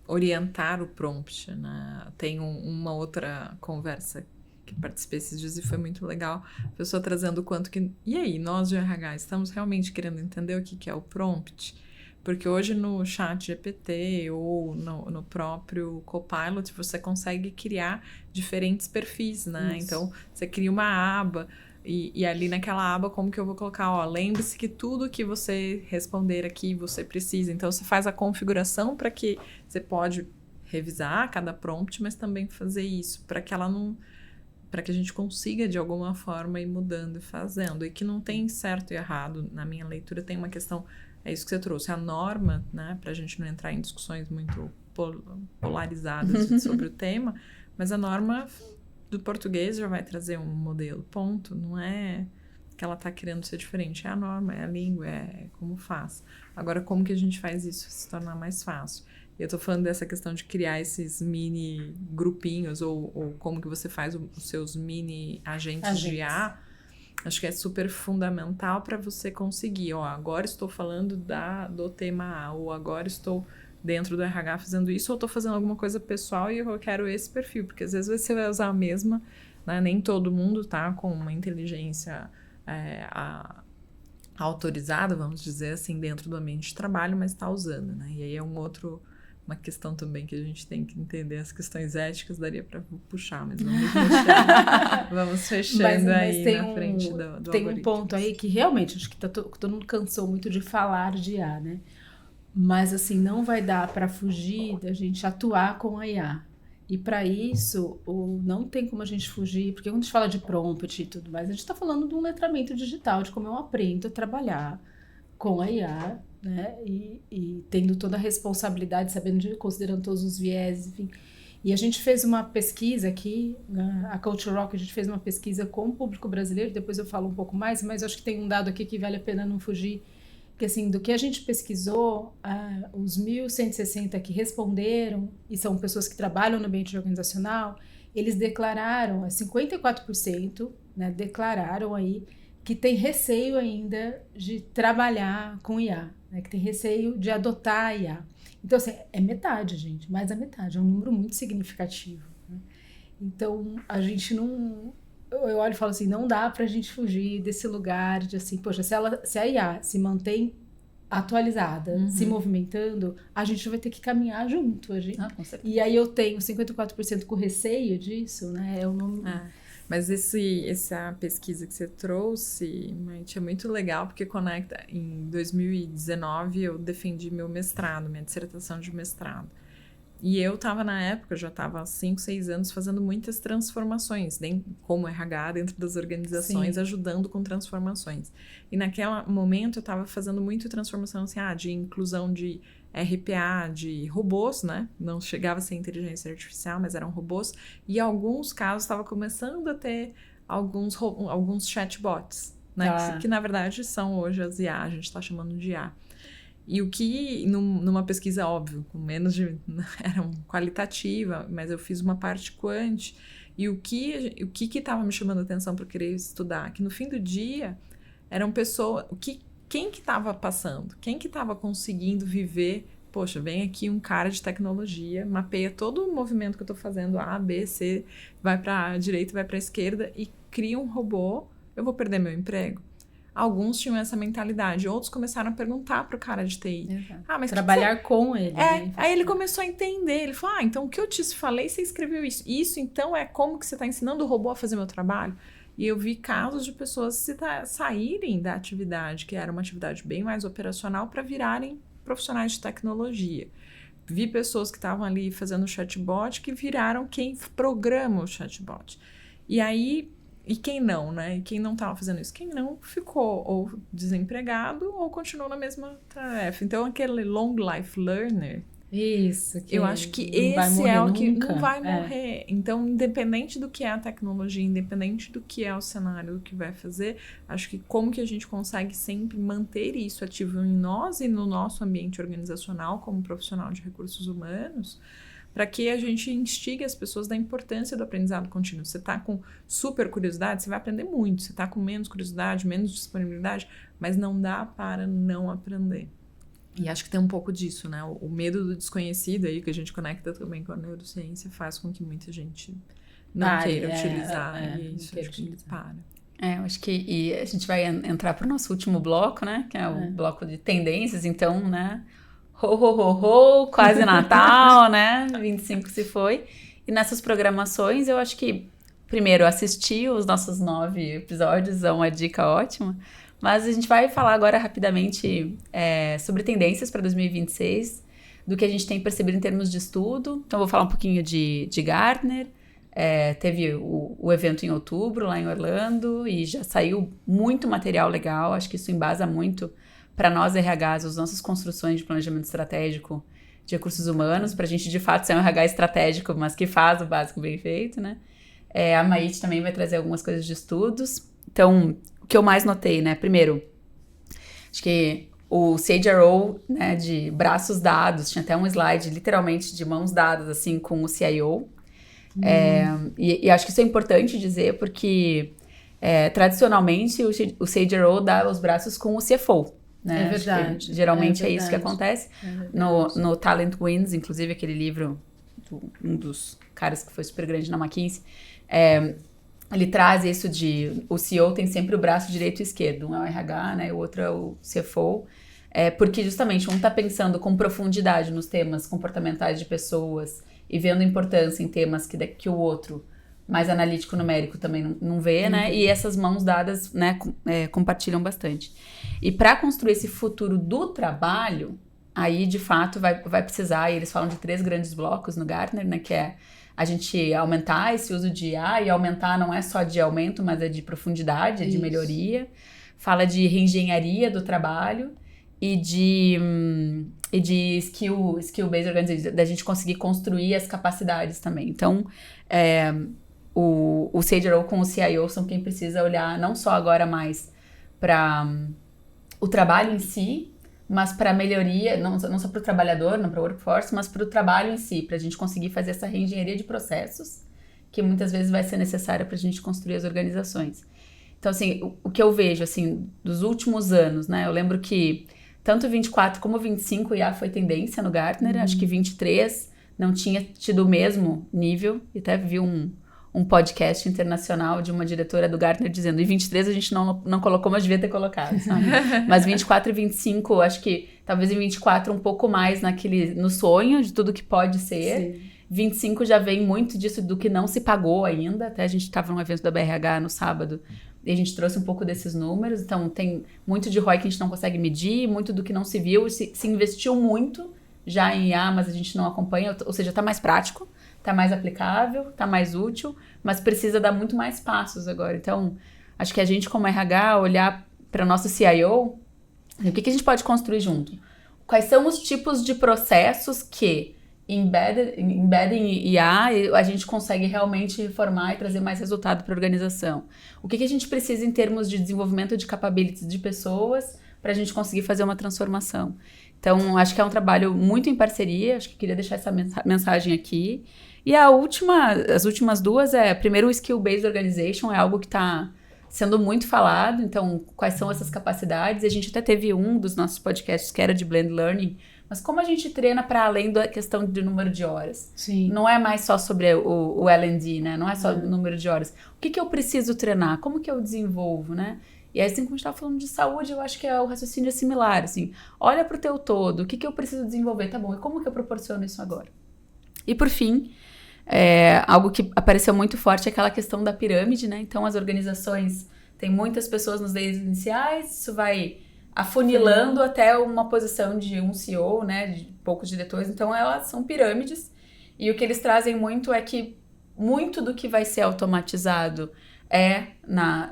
orientar o prompt, né? Tem uma outra conversa que participei esses dias e foi muito legal. A pessoa trazendo o quanto que... E aí, nós de RH, estamos realmente querendo entender o que é o prompt? Porque hoje no chat GPT ou no próprio Copilot, você consegue criar diferentes perfis, né? Isso. Então, você cria uma aba... E ali naquela aba, como que eu vou colocar? Lembre-se que tudo que você responder aqui, você precisa. Então, você faz a configuração para que você pode revisar cada prompt, mas também fazer isso, para que ela não... para que a gente consiga, de alguma forma, ir mudando e fazendo. E que não tem certo e errado. Na minha leitura, tem uma questão... É isso que você trouxe. A norma, né? Para a gente não entrar em discussões muito polarizadas sobre o tema. Mas a norma... do português já vai trazer um modelo, ponto. Não é que ela tá querendo ser diferente. É a norma, é a língua, é como faz. Agora, como que a gente faz isso se tornar mais fácil? Eu tô falando dessa questão de criar esses mini grupinhos ou como que você faz os seus mini agentes de IA. Acho que é super fundamental para você conseguir. Agora estou falando do tema A, ou agora estou... dentro do RH fazendo isso, ou estou fazendo alguma coisa pessoal e eu quero esse perfil, porque às vezes você vai usar a mesma, né? Nem todo mundo tá com uma inteligência autorizada, vamos dizer assim, dentro do ambiente de trabalho, mas está usando, né? E aí é uma questão também que a gente tem que entender, as questões éticas daria para puxar, mas vamos fechando aí na frente do tem algoritmo. Um ponto aí que realmente, acho que todo mundo cansou muito de falar de IA, né? Mas, assim, não vai dar para fugir da gente atuar com a IA. E, para isso, não tem como a gente fugir, porque quando a gente fala de prompt e tudo mais, a gente está falando de um letramento digital, de como eu aprendo a trabalhar com a IA, né? E tendo toda a responsabilidade, considerando todos os viés, enfim. E a gente fez uma pesquisa aqui, a Culture Rock, a gente fez uma pesquisa com o público brasileiro, depois eu falo um pouco mais, mas acho que tem um dado aqui que vale a pena não fugir, que assim, do que a gente pesquisou, os 1.160 que responderam, e são pessoas que trabalham no ambiente organizacional, eles declararam, 54%, né, declararam aí que tem receio ainda de trabalhar com IA, né, que tem receio de adotar a IA. Então, assim, é metade, gente, mais da metade, é um número muito significativo, né? Então, a gente não... Eu olho e falo assim, não dá pra gente fugir desse lugar de assim, poxa, se a IA se mantém atualizada, se movimentando, a gente vai ter que caminhar junto. Com certeza. E aí eu tenho 54% com receio disso, né? É o nome... Mas essa pesquisa que você trouxe, Maite, é muito legal, porque conecta... Em 2019, eu defendi meu mestrado, minha dissertação de mestrado. E eu estava na época, já estava há 5, 6 anos fazendo muitas transformações, como RH dentro das organizações, ajudando com transformações. E naquele momento eu estava fazendo muito transformação assim, de inclusão de RPA, de robôs, né? Não chegava a ser inteligência artificial, mas eram robôs. E em alguns casos estava começando a ter alguns chatbots, né? Que na verdade são hoje as IA, a gente está chamando de IA. E o que, numa pesquisa, óbvio, com menos de... era qualitativa, mas eu fiz uma parte quant. E o que estava me chamando a atenção para querer estudar? Que no fim do dia, eram pessoas... Quem que estava passando? Quem que estava conseguindo viver? Poxa, vem aqui um cara de tecnologia, mapeia todo o movimento que eu estou fazendo, A, B, C, vai para a direita, vai para a esquerda, e cria um robô, eu vou perder meu emprego? Alguns tinham essa mentalidade, outros começaram a perguntar pro cara de TI. Mas trabalhar com ele. Né? Aí ele começou a entender, ele falou, então o que eu te falei, você escreveu isso. Isso, então, é como que você está ensinando o robô a fazer meu trabalho? E eu vi casos de pessoas saírem da atividade, que era uma atividade bem mais operacional, para virarem profissionais de tecnologia. Vi pessoas que estavam ali fazendo chatbot, que viraram quem programa o chatbot. E aí... E quem não, né? E quem não estava fazendo isso? Quem não ficou ou desempregado ou continuou na mesma tarefa. Então, aquele long life learner... Isso. Eu acho que esse é o que nunca. Não vai morrer. Então, independente do que é a tecnologia, independente do que é o cenário, do que vai fazer, acho que como que a gente consegue sempre manter isso ativo em nós e no nosso ambiente organizacional como profissional de recursos humanos, para que a gente instigue as pessoas da importância do aprendizado contínuo. Você está com super curiosidade, você vai aprender muito. Você está com menos curiosidade, menos disponibilidade, mas não dá para não aprender. E acho que tem um pouco disso, né? O medo do desconhecido aí, que a gente conecta também com a neurociência, faz com que muita gente não queira utilizar. E isso acho que para. Eu acho que e a gente vai entrar para o nosso último bloco, né? Que é o bloco de tendências, então, né? Quase Natal, né? 25 se foi. E nessas programações, eu acho que, primeiro, assistir os nossos 9 episódios é uma dica ótima. Mas a gente vai falar agora rapidamente sobre tendências para 2026, do que a gente tem percebido em termos de estudo. Então, vou falar um pouquinho de Gartner. Teve o evento em outubro, lá em Orlando, e já saiu muito material legal. Acho que isso embasa muito para nós RHs, as nossas construções de planejamento estratégico de recursos humanos, para a gente de fato ser um RH estratégico, mas que faz o básico bem feito, né? A Maite também vai trazer algumas coisas de estudos. Então, o que eu mais notei, né? Primeiro, acho que o CHRO, né, de braços dados, tinha até um slide literalmente de mãos dadas, assim, com o CIO. E acho que isso é importante dizer, porque tradicionalmente o CHRO dá os braços com o CFO. Né? É verdade. Geralmente é isso que acontece. No Talent Wins, inclusive aquele livro, um dos caras que foi super grande na McKinsey, ele traz isso de... O CEO tem sempre o braço direito e esquerdo. Um é o RH, né? O outro é o CFO. Porque justamente um está pensando com profundidade nos temas comportamentais de pessoas e vendo importância em temas que o outro, mais analítico numérico, também não vê, né? E essas mãos dadas, né, compartilham bastante. E para construir esse futuro do trabalho, aí de fato vai precisar, e eles falam de 3 grandes blocos no Gartner, né? Que é a gente aumentar esse uso de IA, e aumentar não é só de aumento, mas é de profundidade, é de melhoria. Fala de reengenharia do trabalho e de skill-based organization, da gente conseguir construir as capacidades também. Então, o CHRO com o CIO são quem precisa olhar não só agora mais para o trabalho em si, mas para a melhoria, não só para o trabalhador, não para o workforce, mas para o trabalho em si, para a gente conseguir fazer essa reengenharia de processos, que muitas vezes vai ser necessária para a gente construir as organizações. Então, assim, o que eu vejo, assim, dos últimos anos, né, eu lembro que tanto 24 como 25 IA foi tendência no Gartner, acho que 23 não tinha tido o mesmo nível, e até vi um podcast internacional de uma diretora do Gartner dizendo, em 23 a gente não colocou, mas devia ter colocado, sabe? Mas 24 e 25, acho que talvez em 24 um pouco mais no sonho de tudo que pode ser. Sim. 25 já vem muito disso do que não se pagou ainda, até a gente estava num evento da BRH no sábado, e a gente trouxe um pouco desses números, então tem muito de ROI que a gente não consegue medir, muito do que não se viu, se investiu muito já em IA, mas a gente não acompanha, ou seja, está mais prático, está mais aplicável, está mais útil, mas precisa dar muito mais passos agora. Então, acho que a gente como RH olhar para o nosso CIO, o que a gente pode construir junto? Quais são os tipos de processos que embedding IA, a gente consegue realmente reformar e trazer mais resultado para a organização? O que a gente precisa em termos de desenvolvimento de capabilities de pessoas para a gente conseguir fazer uma transformação? Então, acho que é um trabalho muito em parceria, acho que queria deixar essa mensagem aqui. E as últimas duas primeiro, o Skill-Based Organization é algo que está sendo muito falado, então, quais são essas capacidades? A gente até teve um dos nossos podcasts que era de Blend Learning, mas como a gente treina para além da questão do número de horas? Sim. Não é mais só sobre o L&D, né? Não é só o número de horas. O que eu preciso treinar? Como que eu desenvolvo, né? E aí, assim como a gente estava falando de saúde, eu acho que o raciocínio é similar, assim. Olha para o teu todo, o que eu preciso desenvolver? Tá bom, e como que eu proporciono isso agora? E por fim, algo que apareceu muito forte é aquela questão da pirâmide, né? Então, as organizações têm muitas pessoas nos layers iniciais, isso vai afunilando até uma posição de um CEO, né, de poucos diretores. Então, elas são pirâmides. E o que eles trazem muito é que muito do que vai ser automatizado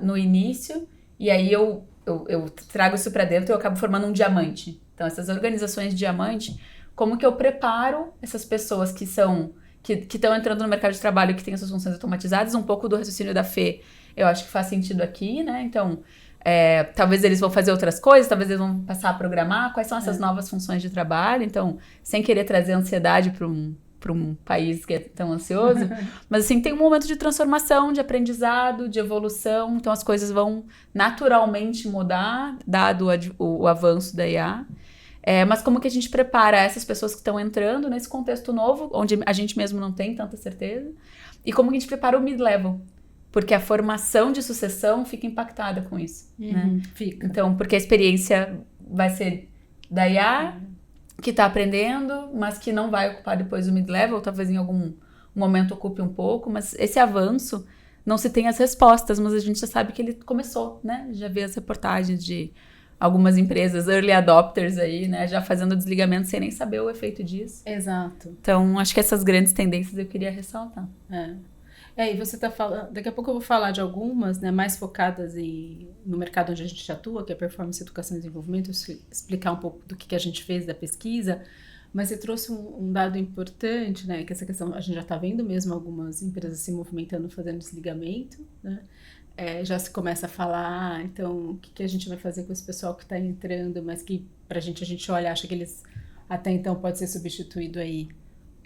no início. E aí, eu trago isso para dentro e eu acabo formando um diamante. Então, essas organizações de diamante, como que eu preparo essas pessoas que estão entrando no mercado de trabalho e que têm as suas funções automatizadas? Um pouco do raciocínio da Fê, eu acho que faz sentido aqui, né? Então, talvez eles vão fazer outras coisas, talvez eles vão passar a programar. Quais são essas novas funções de trabalho? Então, sem querer trazer ansiedade para um país que é tão ansioso, mas assim, tem um momento de transformação, de aprendizado, de evolução, então as coisas vão naturalmente mudar, dado o avanço da IA. Mas como que a gente prepara essas pessoas que estão entrando nesse contexto novo, onde a gente mesmo não tem tanta certeza, e como que a gente prepara o mid-level? Porque a formação de sucessão fica impactada com isso, né? Fica. Então, porque a experiência vai ser da IA, que está aprendendo, mas que não vai ocupar depois o mid-level, talvez em algum momento ocupe um pouco, mas esse avanço, não se tem as respostas, mas a gente já sabe que ele começou, né? Já vê as reportagens de algumas empresas, early adopters aí, né? Já fazendo desligamento sem nem saber o efeito disso. Exato. Então, acho que essas grandes tendências eu queria ressaltar. E você está falando, daqui a pouco eu vou falar de algumas, né, mais focadas no mercado onde a gente atua, que é performance, educação e desenvolvimento, explicar um pouco do que a gente fez da pesquisa, mas você trouxe um dado importante, né, que essa questão, a gente já está vendo mesmo algumas empresas se movimentando, fazendo desligamento, né, já se começa a falar, então, o que a gente vai fazer com esse pessoal que está entrando, mas que a gente olha, acha que eles até então pode ser substituído aí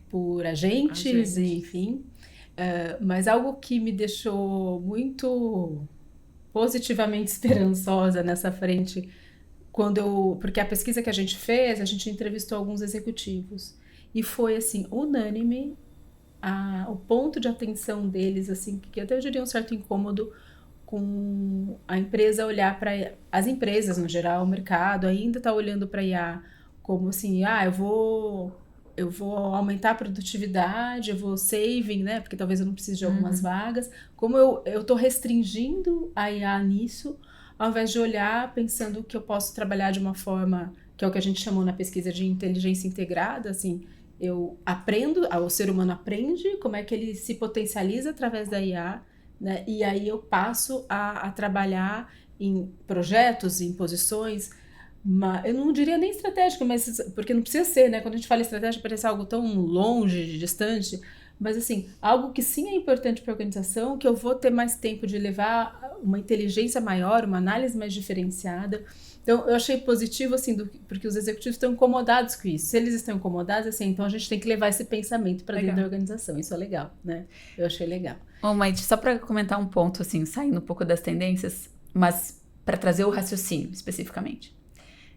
por agentes. Enfim. Mas algo que me deixou muito positivamente esperançosa nessa frente, porque a pesquisa que a gente fez, a gente entrevistou alguns executivos e foi assim, unânime o ponto de atenção deles, assim, que até eu diria um certo incômodo com a empresa olhar para as empresas no geral, o mercado ainda está olhando para IA como assim, eu vou aumentar a produtividade, eu vou saving, né? Porque talvez eu não precise de algumas vagas. Como eu estou restringindo a IA nisso, ao invés de olhar pensando que eu posso trabalhar de uma forma, que é o que a gente chamou na pesquisa de inteligência integrada, assim, eu aprendo, o ser humano aprende como é que ele se potencializa através da IA, né? E aí eu passo a trabalhar em projetos, em posições. Eu não diria nem estratégica, mas porque não precisa ser, né? Quando a gente fala estratégia, parece algo tão longe, distante, mas assim, algo que sim é importante para a organização, que eu vou ter mais tempo de levar uma inteligência maior, uma análise mais diferenciada. Então, eu achei positivo, assim, porque os executivos estão incomodados com isso. Se eles estão incomodados, assim, então a gente tem que levar esse pensamento para dentro da organização. Isso é legal, né? Eu achei legal. Maite, só para comentar um ponto, assim, saindo um pouco das tendências, mas para trazer o raciocínio especificamente.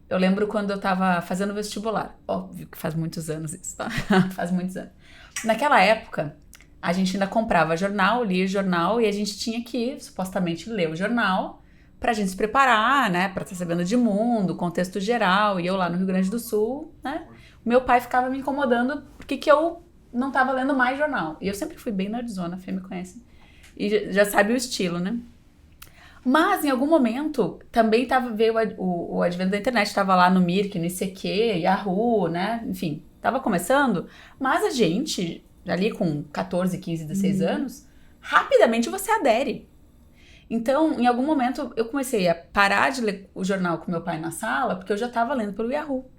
Eu lembro quando eu estava fazendo vestibular. Óbvio que faz muitos anos isso, tá? Faz muitos anos. Naquela época, a gente ainda comprava jornal, lia jornal, e a gente tinha que, supostamente, ler o jornal pra gente se preparar, né? Pra estar sabendo de mundo, contexto geral. E eu lá no Rio Grande do Sul, né? Meu pai ficava me incomodando porque eu não estava lendo mais jornal. E eu sempre fui bem nerdzona, a Fê me conhece. E já sabe o estilo, né? Mas, em algum momento, também veio o advento da internet, estava lá no Mirk, no ICQ, Yahoo, né? Enfim, Tava começando, mas a gente, ali com 14, 15, 16 anos, rapidamente você adere. Então, em algum momento, eu comecei a parar de ler o jornal com meu pai na sala, porque eu já estava lendo pelo Yahoo.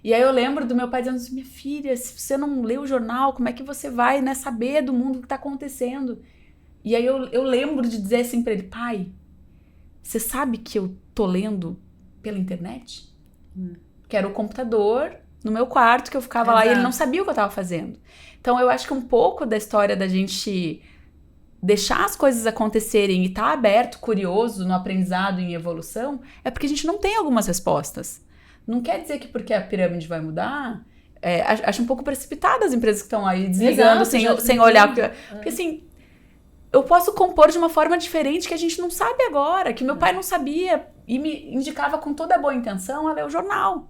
E aí eu lembro do meu pai dizendo assim, minha filha, se você não lê o jornal, como é que você vai, né, saber do mundo que está acontecendo? E aí eu lembro de dizer assim para ele, pai, você sabe que eu tô lendo pela internet? Que era o computador no meu quarto, que eu ficava lá e ele não sabia o que eu estava fazendo. Então eu acho que um pouco da história da gente deixar as coisas acontecerem e estar aberto, curioso no aprendizado e em evolução, é porque a gente não tem algumas respostas. Não quer dizer que porque a pirâmide vai mudar, acho um pouco precipitado as empresas que estão aí desligando sem olhar. Porque assim, eu posso compor de uma forma diferente que a gente não sabe agora, que meu pai não sabia e me indicava com toda a boa intenção a ler o jornal.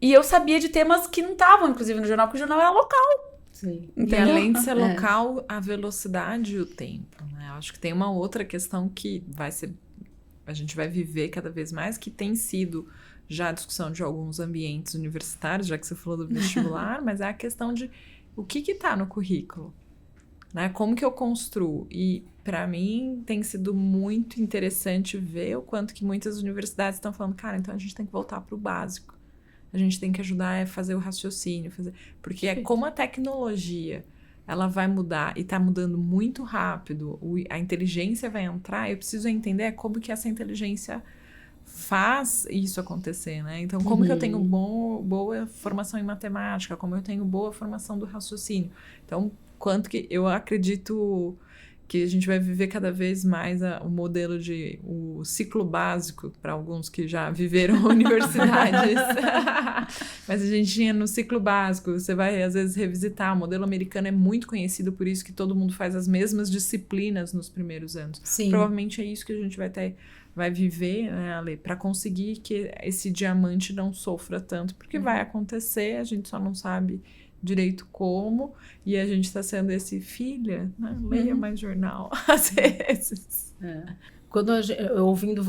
E eu sabia de temas que não estavam, inclusive, no jornal, porque o jornal era local. Sim. E além de ser local, a velocidade e o tempo, né? Eu acho que tem uma outra questão que a gente vai viver cada vez mais, que tem sido já a discussão de alguns ambientes universitários, já que você falou do vestibular, mas é a questão de o que está no currículo, né? Como que eu construo? E para mim tem sido muito interessante ver o quanto que muitas universidades estão falando, cara, então a gente tem que voltar para o básico. A gente tem que ajudar a fazer o raciocínio, porque é como a tecnologia ela vai mudar e está mudando muito rápido, a inteligência vai entrar, eu preciso entender como que essa inteligência faz isso acontecer, né? Então, como que eu tenho boa formação em matemática, como eu tenho boa formação do raciocínio. Então, quanto que eu acredito que a gente vai viver cada vez mais o modelo de o ciclo básico, para alguns que já viveram universidades. Mas a gente tinha no ciclo básico, você vai às vezes revisitar, o modelo americano é muito conhecido por isso que todo mundo faz as mesmas disciplinas nos primeiros anos. Sim. Provavelmente é isso que a gente vai viver, né, Ale, para conseguir que esse diamante não sofra tanto, porque vai acontecer, a gente só não sabe direito como, e a gente está sendo esse filha, né? Leia mais jornal, às vezes. Quando ouvindo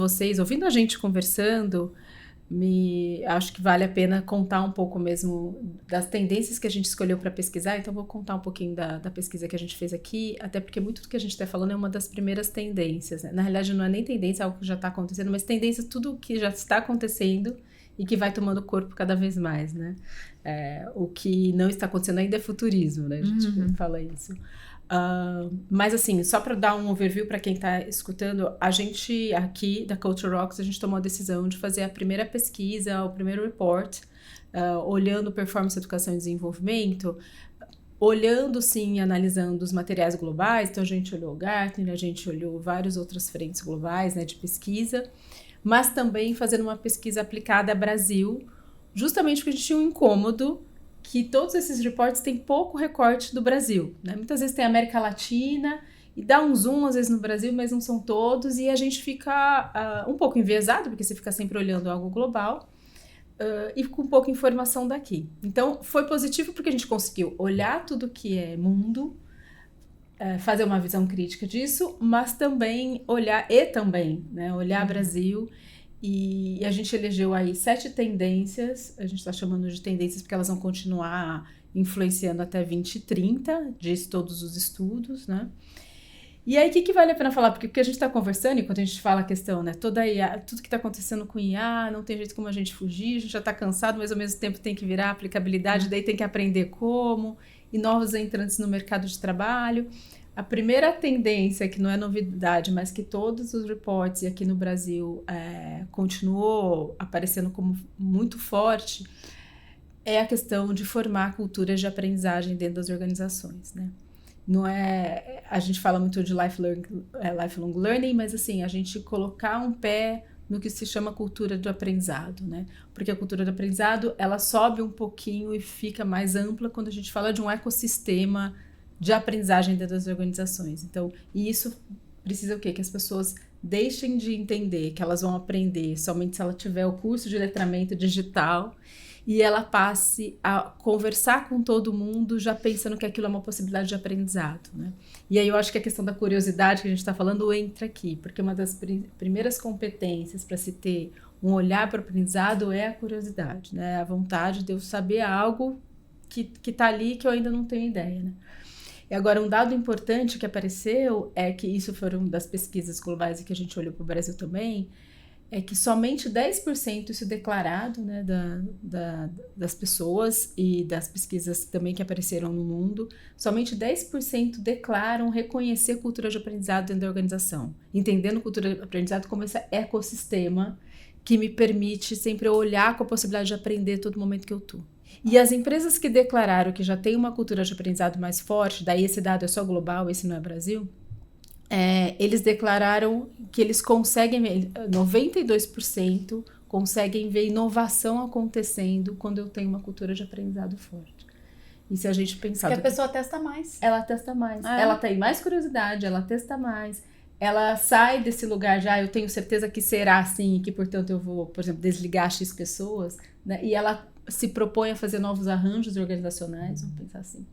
a gente conversando, acho que vale a pena contar um pouco mesmo das tendências que a gente escolheu para pesquisar, então vou contar um pouquinho da pesquisa que a gente fez aqui, até porque muito do que a gente está falando é uma das primeiras tendências, né? Na realidade não é nem tendência, é algo que já está acontecendo, mas tendência tudo que já está acontecendo e que vai tomando corpo cada vez mais, né? O que não está acontecendo ainda é futurismo, né? A gente fala isso. Mas assim, só para dar um overview para quem está escutando, a gente aqui da Culture Rocks, a gente tomou a decisão de fazer a primeira pesquisa, o primeiro report, olhando performance, educação e desenvolvimento, olhando sim e analisando os materiais globais. Então a gente olhou o Gartner, a gente olhou várias outras frentes globais, né, de pesquisa, mas também fazendo uma pesquisa aplicada a Brasil, justamente porque a gente tinha um incômodo que todos esses reportes têm pouco recorte do Brasil, né? Muitas vezes tem América Latina e dá um zoom às vezes no Brasil, mas não são todos, e a gente fica um pouco enviesado, porque você fica sempre olhando algo global, e com pouca informação daqui. Então foi positivo porque a gente conseguiu olhar tudo que é mundo, fazer uma visão crítica disso, mas também olhar Brasil, e a gente elegeu aí 7 tendências, a gente está chamando de tendências porque elas vão continuar influenciando até 2030, diz todos os estudos, né? E aí, o que vale a pena falar? Porque o que a gente está conversando, e quando a gente fala a questão, né, toda IA, tudo que está acontecendo com IA, não tem jeito como a gente fugir, a gente já está cansado, mas ao mesmo tempo tem que virar aplicabilidade, daí tem que aprender como, e novos entrantes no mercado de trabalho. A primeira tendência, que não é novidade, mas que todos os reports, e aqui no Brasil continuou aparecendo como muito forte, é a questão de formar culturas de aprendizagem dentro das organizações, né? Não é, a gente fala muito de lifelong learning, mas assim, a gente colocar um pé no que se chama cultura do aprendizado, né? Porque a cultura do aprendizado, ela sobe um pouquinho e fica mais ampla quando a gente fala de um ecossistema de aprendizagem dentro das organizações. Então, e isso precisa o quê? Que as pessoas deixem de entender que elas vão aprender somente se ela tiver o curso de letramento digital e ela passe a conversar com todo mundo já pensando que aquilo é uma possibilidade de aprendizado, né? E aí eu acho que a questão da curiosidade que a gente está falando entra aqui, porque uma das primeiras competências para se ter um olhar para o aprendizado é a curiosidade, né? A vontade de eu saber algo que tá ali que eu ainda não tenho ideia, né? E agora, um dado importante que apareceu é que isso foram das pesquisas globais e que a gente olhou para o Brasil também, é que somente 10% isso declarado, né, das pessoas e das pesquisas também que apareceram no mundo, somente 10% declaram reconhecer cultura de aprendizado dentro da organização, entendendo cultura de aprendizado como esse ecossistema que me permite sempre olhar com a possibilidade de aprender todo momento que eu estou. E as empresas que declararam que já tem uma cultura de aprendizado mais forte, daí esse dado é só global, esse não é Brasil, eles declararam que eles conseguem, 92% conseguem ver inovação acontecendo quando eu tenho uma cultura de aprendizado forte. E se a gente pensar... Porque a pessoa testa mais. Ela testa mais. Ela tem mais curiosidade, ela testa mais. Ela sai desse lugar de, eu tenho certeza que será assim, e que, portanto, eu vou, por exemplo, desligar X pessoas, né? E ela se propõe a fazer novos arranjos organizacionais, vamos pensar assim.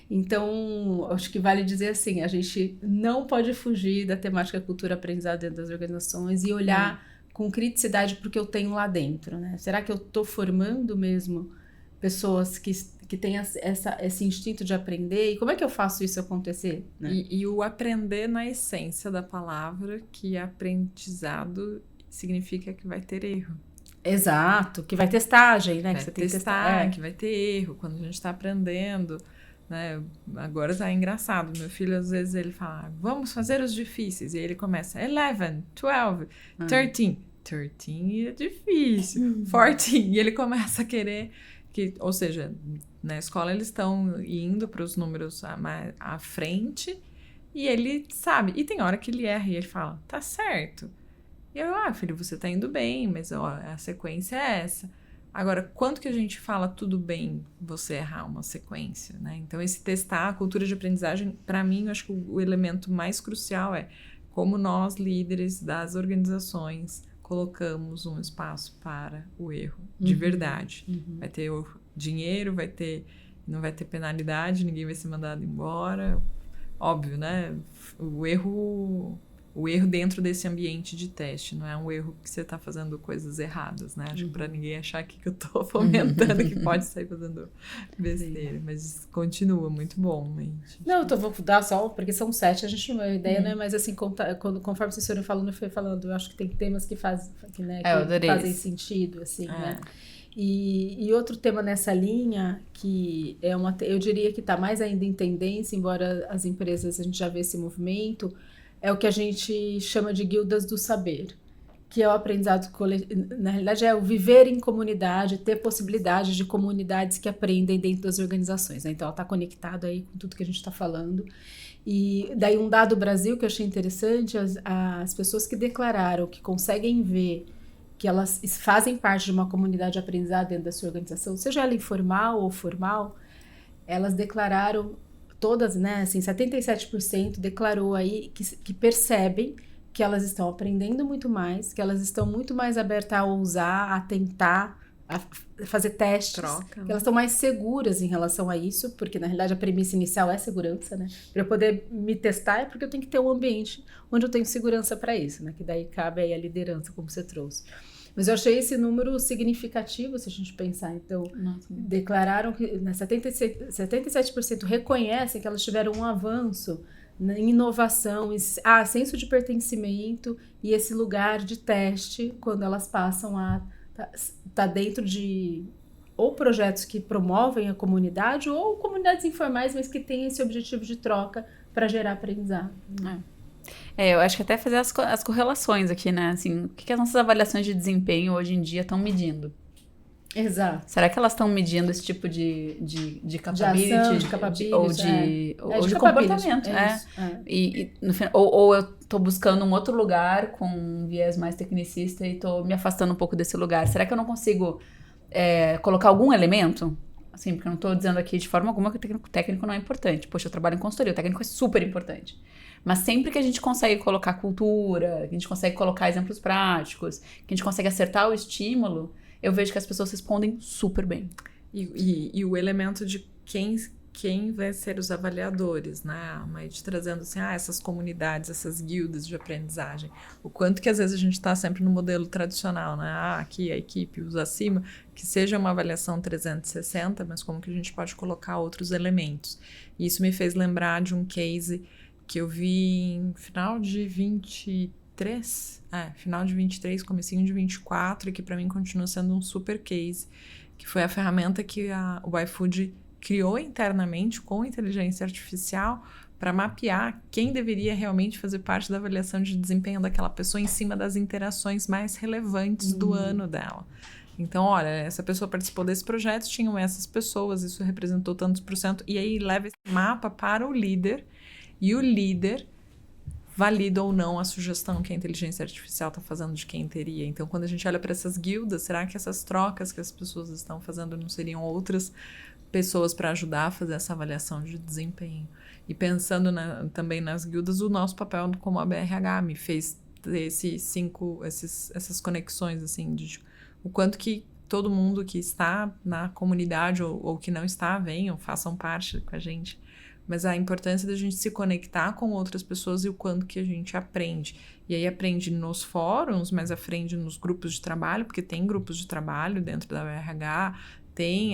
Então, acho que vale dizer assim, a gente não pode fugir da temática cultura aprendizado dentro das organizações e olhar com criticidade para o que eu tenho lá dentro, né? Será que eu estou formando mesmo pessoas que têm esse instinto de aprender? E como é que eu faço isso acontecer? Né? E o aprender na essência da palavra, que aprendizado significa que vai ter erro. Exato, que vai testagem, né? Vai que você tem que testar, que vai ter erro quando a gente está aprendendo. Né? Agora tá engraçado, meu filho às vezes ele fala, vamos fazer os difíceis, e ele começa 11, 12, 13. 13 é difícil, 14, e ele começa a querer ou seja, na escola eles estão indo para os números à frente e ele sabe, e tem hora que ele erra e ele fala, tá certo, e eu, filho, você tá indo bem, mas a sequência é essa. Agora, quanto que a gente fala tudo bem você errar uma sequência, né? Então, esse testar, a cultura de aprendizagem, para mim, eu acho que o elemento mais crucial é como nós, líderes das organizações, colocamos um espaço para o erro, de verdade. Vai ter o dinheiro, não vai ter penalidade, ninguém vai ser mandado embora. Óbvio, né? O erro dentro desse ambiente de teste, não é um erro que você está fazendo coisas erradas, né? Acho que para ninguém achar que eu estou fomentando que pode sair fazendo besteira, mas continua muito bom, né? Não, vou dar só, porque são 7, a ideia não é mais assim, conforme vocês foram falando, eu fui falando, eu acho que tem temas que fazem sentido, assim, né? E outro tema nessa linha, que eu diria que está mais ainda em tendência, embora as empresas, a gente já vê esse movimento, é o que a gente chama de guildas do saber, que é o aprendizado coletivo. Na realidade, é o viver em comunidade, ter possibilidade de comunidades que aprendem dentro das organizações. Né? Então, ela está conectada aí com tudo que a gente está falando. E daí, um dado do Brasil que eu achei interessante, as pessoas que declararam que conseguem ver que elas fazem parte de uma comunidade de aprendizado dentro da sua organização, seja ela informal ou formal, elas declararam... Todas, né, assim, 77% declarou aí que percebem que elas estão aprendendo muito mais, que elas estão muito mais abertas a ousar, a tentar, a fazer testes, que elas estão mais seguras em relação a isso, porque na realidade a premissa inicial é segurança, né? Para eu poder me testar é porque eu tenho que ter um ambiente onde eu tenho segurança para isso, né? Que daí cabe aí a liderança, como você trouxe. Mas eu achei esse número significativo, se a gente pensar. Então, declararam que 77% reconhecem que elas tiveram um avanço em inovação, senso de pertencimento e esse lugar de teste quando elas passam a estar dentro de ou projetos que promovem a comunidade ou comunidades informais, mas que têm esse objetivo de troca para gerar aprendizado. Eu acho que até fazer as correlações aqui, né? Assim, o que as nossas avaliações de desempenho hoje em dia estão medindo? Exato. Será que elas estão medindo esse tipo de capability? De ação, de capability, ou de comportamento. E no final, ou eu tô buscando um outro lugar com um viés mais tecnicista e tô me afastando um pouco desse lugar. Será que eu não consigo colocar algum elemento? Assim, porque eu não tô dizendo aqui de forma alguma que o técnico não é importante. Poxa, eu trabalho em consultoria, o técnico é super importante. Mas sempre que a gente consegue colocar cultura, que a gente consegue colocar exemplos práticos, que a gente consegue acertar o estímulo, eu vejo que as pessoas respondem super bem. E o elemento de quem quem vai ser os avaliadores, né? Mas trazendo assim, essas comunidades, essas guildas de aprendizagem. O quanto que às vezes a gente está sempre no modelo tradicional, né? Aqui a equipe, os acima, que seja uma avaliação 360, mas como que a gente pode colocar outros elementos. E isso me fez lembrar de um case que eu vi em final de 23, comecinho de 24, e que para mim continua sendo um super case, que foi a ferramenta que o iFood criou internamente com inteligência artificial para mapear quem deveria realmente fazer parte da avaliação de desempenho daquela pessoa em cima das interações mais relevantes do ano dela. Então, olha, essa pessoa participou desse projeto, tinham essas pessoas, isso representou tantos %, e aí leva esse mapa para o líder, e o líder valida ou não a sugestão que a inteligência artificial está fazendo de quem teria. Então, quando a gente olha para essas guildas, será que essas trocas que as pessoas estão fazendo não seriam outras pessoas para ajudar a fazer essa avaliação de desempenho? E pensando também nas guildas, o nosso papel como a BRH me fez ter essas conexões, assim, de o quanto que todo mundo que está na comunidade ou que não está, venham, façam parte com a gente. Mas a importância da gente se conectar com outras pessoas e o quanto que a gente aprende. E aí aprende nos fóruns, mas aprende nos grupos de trabalho, porque tem grupos de trabalho dentro da URH, tem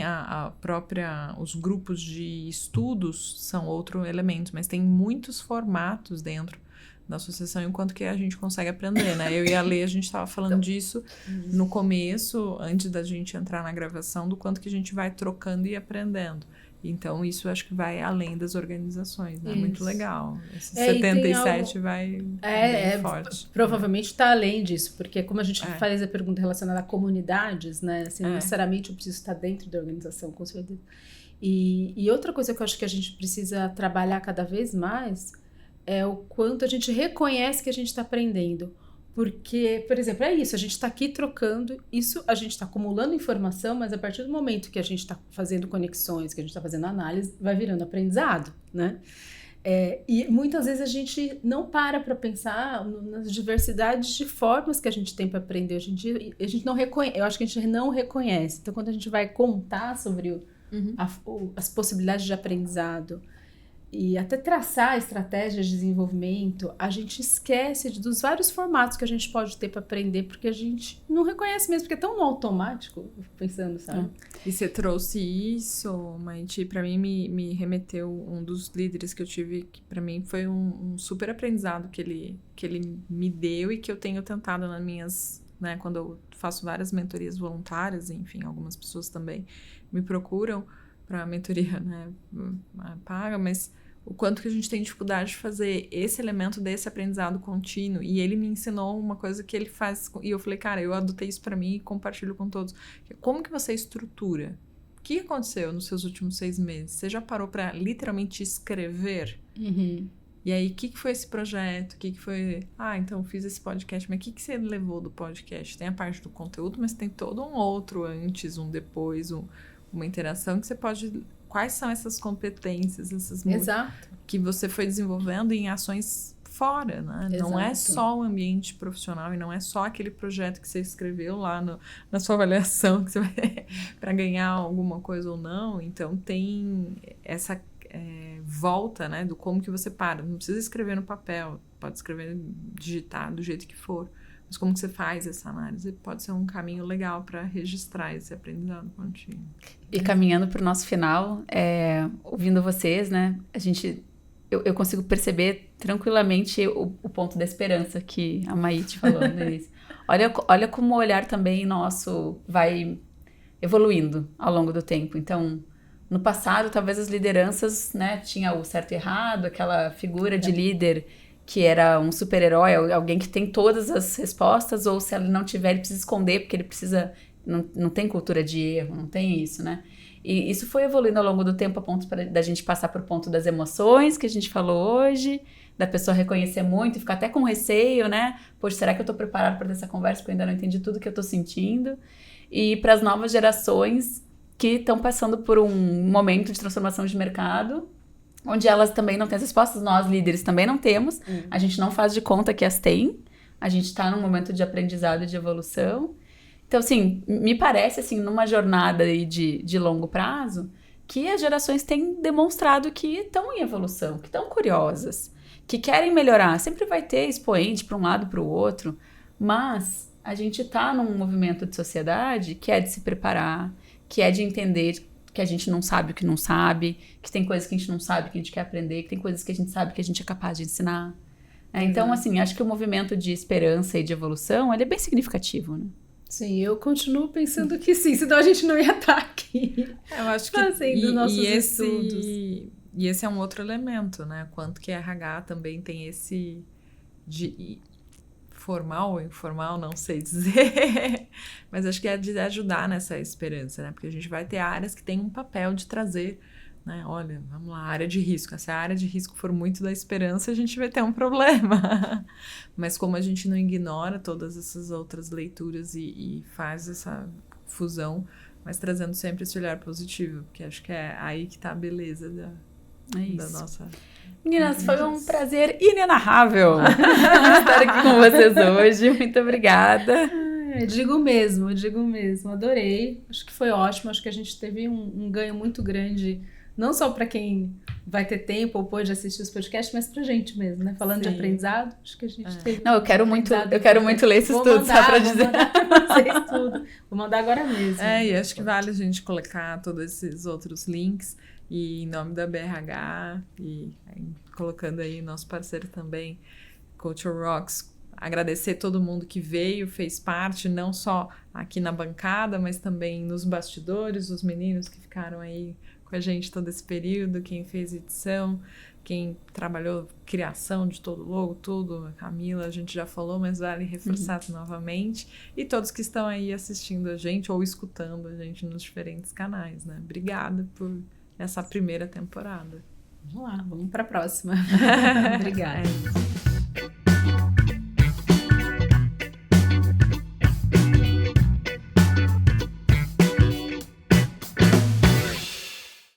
os grupos de estudos, são outro elemento, mas tem muitos formatos dentro da associação, enquanto que a gente consegue aprender, né? Eu e a Lê, a gente estava falando disso no começo, antes da gente entrar na gravação, do quanto que a gente vai trocando e aprendendo. Então, isso acho que vai além das organizações, né? Isso. Muito legal. Esse 77 vai bem forte. Provavelmente está além disso, porque como a gente faz a pergunta relacionada a comunidades, né? Assim, não necessariamente eu preciso estar dentro da organização, com certeza. E outra coisa que eu acho que a gente precisa trabalhar cada vez mais é o quanto a gente reconhece que a gente está aprendendo. Porque, por exemplo, é isso, a gente está aqui trocando, isso a gente está acumulando informação, mas a partir do momento que a gente está fazendo conexões, que a gente está fazendo análise, vai virando aprendizado, né? E muitas vezes a gente não para pensar nas diversidades de formas que a gente tem para aprender. Hoje em dia, a gente não reconhece, eu acho que a gente não reconhece. Então, quando a gente vai contar sobre as possibilidades de aprendizado, e até traçar estratégias de desenvolvimento, a gente esquece dos vários formatos que a gente pode ter para aprender, porque a gente não reconhece mesmo, porque é tão no automático, pensando, sabe? E você trouxe isso, Maiti, para mim me remeteu um dos líderes que eu tive, que para mim foi um super aprendizado que ele me deu e que eu tenho tentado nas minhas, né, quando eu faço várias mentorias voluntárias, enfim, algumas pessoas também me procuram para mentoria, né, paga, mas o quanto que a gente tem dificuldade de fazer esse elemento desse aprendizado contínuo. E ele me ensinou uma coisa que ele faz, e eu falei, cara, eu adotei isso para mim e compartilho com todos. Como que você estrutura? O que aconteceu nos seus últimos 6 meses? Você já parou para literalmente escrever? Uhum. E aí, o que foi esse projeto? O que foi... então fiz esse podcast, mas o que você levou do podcast? Tem a parte do conteúdo, mas tem todo um outro antes, um depois, uma interação que você pode... Quais são essas competências, Exato. que você foi desenvolvendo em ações fora, né? Exato. Não é só o ambiente profissional e não é só aquele projeto que você escreveu lá na sua avaliação que você vai para ganhar alguma coisa ou não. Então, tem essa volta, né? Do como que você para. Não precisa escrever no papel, pode escrever, digitar do jeito que for. Mas como que você faz essa análise? Pode ser um caminho legal para registrar esse aprendizado contínuo. E caminhando para o nosso final, ouvindo vocês, né? Eu consigo perceber tranquilamente o ponto da esperança que a Maiti falou no início. Olha como o olhar também nosso vai evoluindo ao longo do tempo. Então, no passado, talvez as lideranças, né, tinha o certo e errado, aquela figura de líder que era um super-herói, alguém que tem todas as respostas, ou se ele não tiver, ele precisa esconder, porque ele precisa... Não tem cultura de erro, não tem isso, né? E isso foi evoluindo ao longo do tempo, a ponto da gente passar por ponto das emoções, que a gente falou hoje, da pessoa reconhecer muito e ficar até com receio, né? Poxa, será que eu tô preparado para ter essa conversa, porque eu ainda não entendi tudo que eu tô sentindo? E para as novas gerações que estão passando por um momento de transformação de mercado, onde elas também não têm as respostas, nós líderes também não temos, a gente não faz de conta que as tem, a gente está num momento de aprendizado e de evolução. Então, assim, me parece, assim, numa jornada aí de longo prazo, que as gerações têm demonstrado que estão em evolução, que estão curiosas, que querem melhorar. Sempre vai ter expoente para um lado, para o outro, mas a gente está num movimento de sociedade que é de se preparar, que é de entender que a gente não sabe o que não sabe, que tem coisas que a gente não sabe que a gente quer aprender, que tem coisas que a gente sabe que a gente é capaz de ensinar. Então, assim, acho que o movimento de esperança e de evolução, ele é bem significativo, né? Sim, eu continuo pensando que sim, senão a gente não ia estar aqui. Eu acho que fazendo nossos estudos. E esse é um outro elemento, né? Quanto que RH também tem esse de formal ou informal, não sei dizer, mas acho que é de ajudar nessa esperança, né? Porque a gente vai ter áreas que têm um papel de trazer, né? Olha, vamos lá, área de risco. Se a área de risco for muito da esperança, a gente vai ter um problema. Mas como a gente não ignora todas essas outras leituras e faz essa fusão, mas trazendo sempre esse olhar positivo, porque acho que é aí que tá a beleza da nossa... Meninas, foi um prazer inenarrável estar aqui com vocês hoje. Muito obrigada. Digo mesmo. Adorei. Acho que foi ótimo. Acho que a gente teve um ganho muito grande, não só para quem vai ter tempo ou pode assistir os podcasts, mas pra gente mesmo, né? Falando de aprendizado, acho que a gente teve. Não, eu quero muito ler esses estudos, só pra dizer. Vou mandar pra vocês tudo. Vou mandar agora mesmo. E acho que vale a gente colocar todos esses outros links. E em nome da BRH, e colocando aí nosso parceiro também, Culture Rocks, agradecer todo mundo que veio, fez parte, não só aqui na bancada, mas também nos bastidores, os meninos que ficaram aí com a gente todo esse período, quem fez edição, quem trabalhou criação de todo o logo, tudo, a Camila, a gente já falou, mas vale reforçar novamente, e todos que estão aí assistindo a gente ou escutando a gente nos diferentes canais, né? Obrigada por essa primeira temporada. Vamos lá, vamos para a próxima. Obrigada.